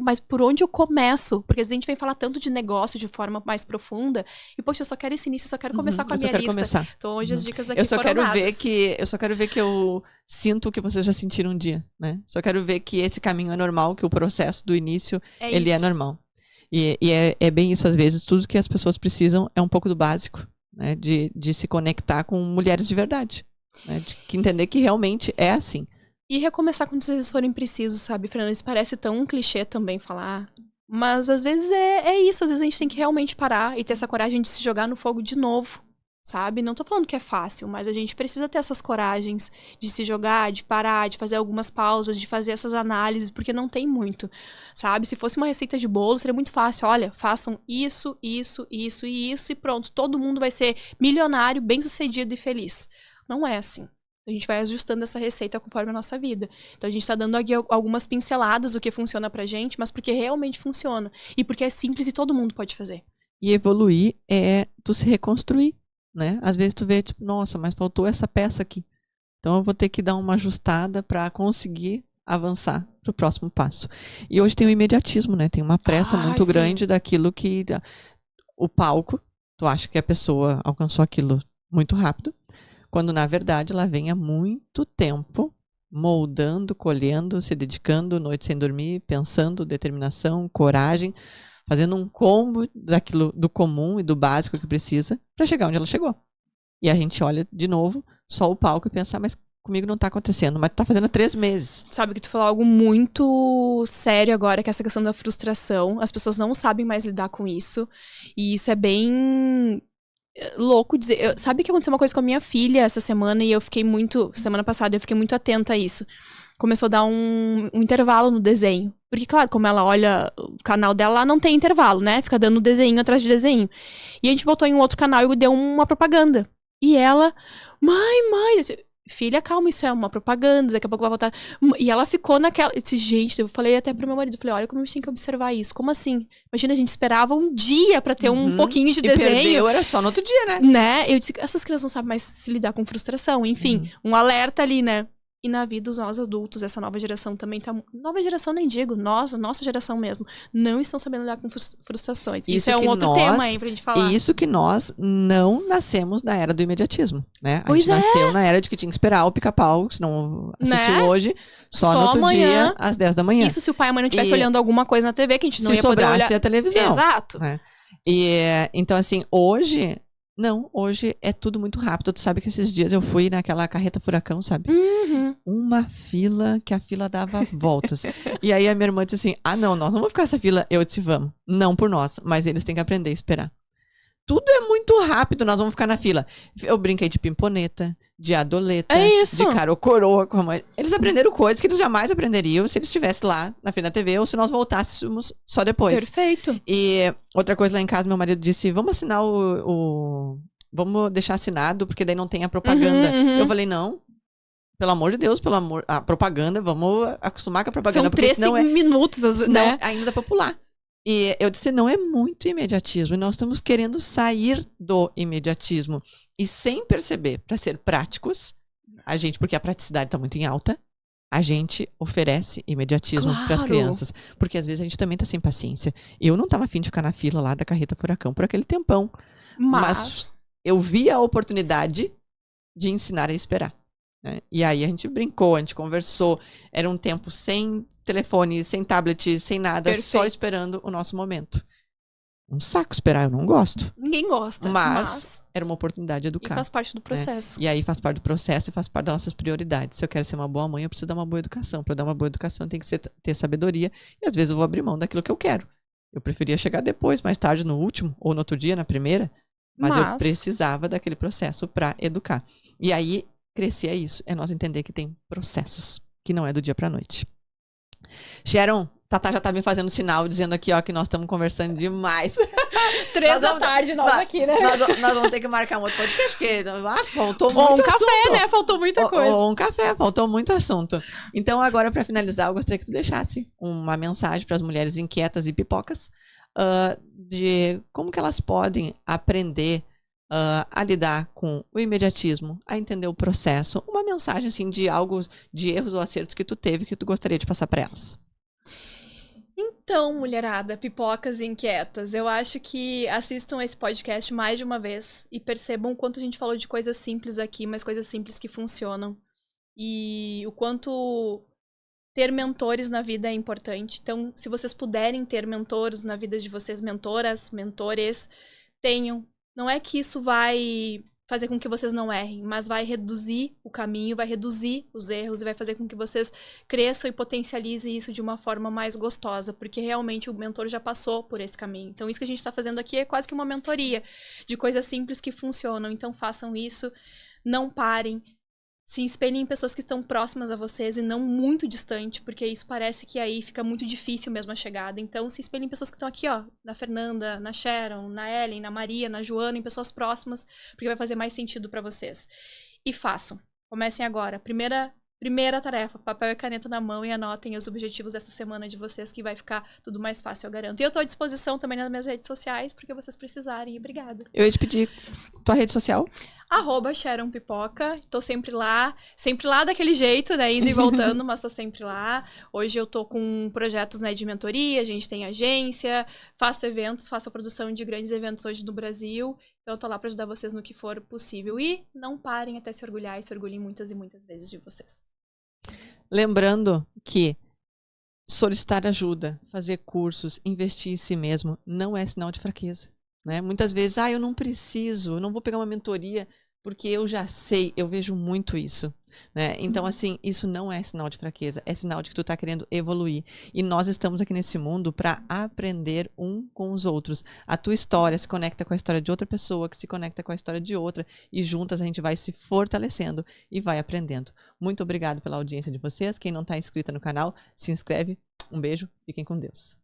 mas por onde eu começo? Porque às vezes a gente vem falar tanto de negócio de forma mais profunda, e poxa, eu só quero esse início, eu só quero começar com a minha lista. Começar. Então hoje as dicas aqui Eu só foram quero dadas. ver que eu sinto o que vocês já sentiram um dia, né? Só quero ver que esse caminho é normal, que o processo do início, ele é normal. E é bem isso, às vezes, tudo que as pessoas precisam é um pouco do básico, né? De se conectar com mulheres de verdade, né? De entender que realmente é assim. E recomeçar quando vocês forem precisos, sabe, Fernanda? Isso parece tão um clichê também falar. Mas às vezes é isso, às vezes a gente tem que realmente parar e ter essa coragem de se jogar no fogo de novo, sabe? Não tô falando que é fácil, mas a gente precisa ter essas coragens de se jogar, de parar, de fazer algumas pausas, de fazer essas análises, porque não tem muito, sabe? Se fosse uma receita de bolo, seria muito fácil. Olha, façam isso, isso, isso e isso e pronto. Todo mundo vai ser milionário, bem-sucedido e feliz. Não é assim. A gente vai ajustando essa receita conforme a nossa vida. Então a gente tá dando aqui algumas pinceladas do que funciona pra gente, mas porque realmente funciona. E porque é simples e todo mundo pode fazer. E evoluir é tu se reconstruir, né? Às vezes tu vê, tipo, nossa, mas faltou essa peça aqui. Então eu vou ter que dar uma ajustada para conseguir avançar pro próximo passo. E hoje tem o imediatismo, né? Tem uma pressa muito sim. grande daquilo que... O palco, tu acha que a pessoa alcançou aquilo muito rápido, quando na verdade ela vem há muito tempo moldando, colhendo, se dedicando, noite sem dormir, pensando, determinação, coragem, fazendo um combo daquilo do comum e do básico que precisa para chegar onde ela chegou. E a gente olha de novo só o palco e pensa, mas comigo não tá acontecendo, mas tu tá fazendo há 3 meses. Sabe que tu falou algo muito sério agora, que é essa questão da frustração. As pessoas não sabem mais lidar com isso. E isso é bem louco dizer. Sabe que aconteceu uma coisa com a minha filha essa semana e eu fiquei semana passada, eu fiquei muito atenta a isso. Começou a dar um intervalo no desenho. Porque, claro, como ela olha o canal dela, lá não tem intervalo, né? Fica dando desenho atrás de desenho. E a gente botou em um outro canal e deu uma propaganda. E ela, mãe, eu disse, filha, calma, isso é uma propaganda, daqui a pouco vai voltar. E ela ficou naquela. Eu disse, gente, eu falei até pro meu marido, falei, olha como a gente tem que observar isso. Como assim? Imagina, a gente esperava um dia pra ter um pouquinho de desenho. E perdeu, era só no outro dia, né? Né? Eu disse, essas crianças não sabem mais se lidar com frustração. Enfim, um alerta ali, né? E na vida dos nós adultos, essa nova geração também tá... Nova geração nem digo, nossa geração mesmo. Não estão sabendo lidar com frustrações. Isso é um outro tema aí pra gente falar. E isso que nós não nascemos na era do imediatismo, né? A Pois gente nasceu na era de que tinha que esperar o pica-pau, se não assistiu Né? hoje, só no outro amanhã. dia, às 10 da manhã. Isso se o pai e a mãe não estivessem E olhando alguma coisa na TV, que a gente não se ia poder sobrasse olhar. a televisão. Exato. Né? E, então, assim, hoje é tudo muito rápido. Tu sabe que esses dias eu fui naquela carreta furacão, sabe? Uhum. Uma fila, que a fila dava voltas. E aí a minha irmã disse assim, não, nós não vamos ficar essa fila. Eu disse, vamos. Não por nós, mas eles têm que aprender a esperar. tudo é muito rápido, nós vamos ficar na fila. Eu brinquei de pimponeta, de adoleta, É isso. de cara ou coroa. Eles aprenderam coisas que eles jamais aprenderiam se eles estivessem lá na frente da TV ou se nós voltássemos só depois. Perfeito. E outra coisa, lá em casa, meu marido disse, vamos assinar vamos deixar assinado, porque daí não tem a propaganda. Eu falei, não. Pelo amor de Deus, a propaganda, vamos acostumar com a propaganda. São 3 minutos, senão né? ainda dá pra pular. E eu disse, não, é muito imediatismo. E nós estamos querendo sair do imediatismo. E sem perceber, para ser práticos, a gente, porque a praticidade está muito em alta, a gente oferece imediatismo para as crianças. Porque às vezes a gente também tá sem paciência. Eu não tava afim de ficar na fila lá da carreta furacão por aquele tempão. Mas eu vi a oportunidade de ensinar a esperar. Né? E aí a gente brincou, a gente conversou. Era um tempo sem telefone, sem tablet, sem nada, só esperando o nosso momento. Um saco esperar, eu não gosto. Ninguém gosta. Mas era uma oportunidade de educar. E faz parte do processo. Né? E aí faz parte do processo e faz parte das nossas prioridades. Se eu quero ser uma boa mãe, eu preciso dar uma boa educação. Para dar uma boa educação, eu tenho que ter sabedoria. E às vezes eu vou abrir mão daquilo que eu quero. Eu preferia chegar depois, mais tarde, no último, ou no outro dia, na primeira. Mas eu precisava daquele processo para educar. E aí, crescer é isso. É nós entender que tem processos, que não é do dia pra noite. Sharon, Tatá já tá me fazendo sinal, dizendo aqui, ó, que nós estamos conversando demais. 3 da tarde, nós aqui, né? Nós vamos ter que marcar um outro podcast, porque faltou muito assunto. Ou um assunto. café, né? Faltou muita coisa. Ou um café, faltou muito assunto. Então, agora, para finalizar, eu gostaria que tu deixasse uma mensagem para as mulheres inquietas e pipocas de como que elas podem aprender a lidar com o imediatismo, a entender o processo. Uma mensagem, assim, de algo, de erros ou acertos que tu teve, que tu gostaria de passar para elas. Então, mulherada, pipocas e inquietas, eu acho que assistam esse podcast mais de uma vez e percebam o quanto a gente falou de coisas simples aqui, mas coisas simples que funcionam. E o quanto ter mentores na vida é importante. Então, se vocês puderem ter mentores na vida de vocês, mentoras, mentores, tenham. Não é que isso vai fazer com que vocês não errem, mas vai reduzir o caminho, vai reduzir os erros e vai fazer com que vocês cresçam e potencializem isso de uma forma mais gostosa, porque realmente o mentor já passou por esse caminho. Então, isso que a gente está fazendo aqui é quase que uma mentoria de coisas simples que funcionam. Então, façam isso, não parem, se espelhem em pessoas que estão próximas a vocês e não muito distante, porque isso parece que aí fica muito difícil mesmo a chegada. Então, se espelhem em pessoas que estão aqui, ó, na Fernanda, na Sharon, na Ellen, na Maria, na Joana, em pessoas próximas, porque vai fazer mais sentido para vocês. E façam. Comecem agora. Primeira tarefa, papel e caneta na mão e anotem os objetivos dessa semana de vocês, que vai ficar tudo mais fácil, eu garanto. E eu tô à disposição também nas minhas redes sociais, porque vocês precisarem. E obrigada. Eu ia te pedir tua rede social. @SharonPipoca. Tô sempre lá daquele jeito, né? Indo e voltando, mas tô sempre lá. Hoje eu tô com projetos, né, de mentoria, a gente tem agência, faço eventos, faço a produção de grandes eventos hoje no Brasil. Então eu tô lá pra ajudar vocês no que for possível. E não parem até se orgulhar e se orgulhem muitas e muitas vezes de vocês. Lembrando que solicitar ajuda, fazer cursos, investir em si mesmo, não é sinal de fraqueza. Né? Muitas vezes, eu não preciso, eu não vou pegar uma mentoria porque eu já sei, eu vejo muito isso. Né? Então, assim, isso não é sinal de fraqueza, é sinal de que tu tá querendo evoluir. E nós estamos aqui nesse mundo para aprender um com os outros. A tua história se conecta com a história de outra pessoa, que se conecta com a história de outra, e juntas a gente vai se fortalecendo e vai aprendendo. Muito obrigado pela audiência de vocês. Quem não tá inscrita no canal, se inscreve. Um beijo, fiquem com Deus.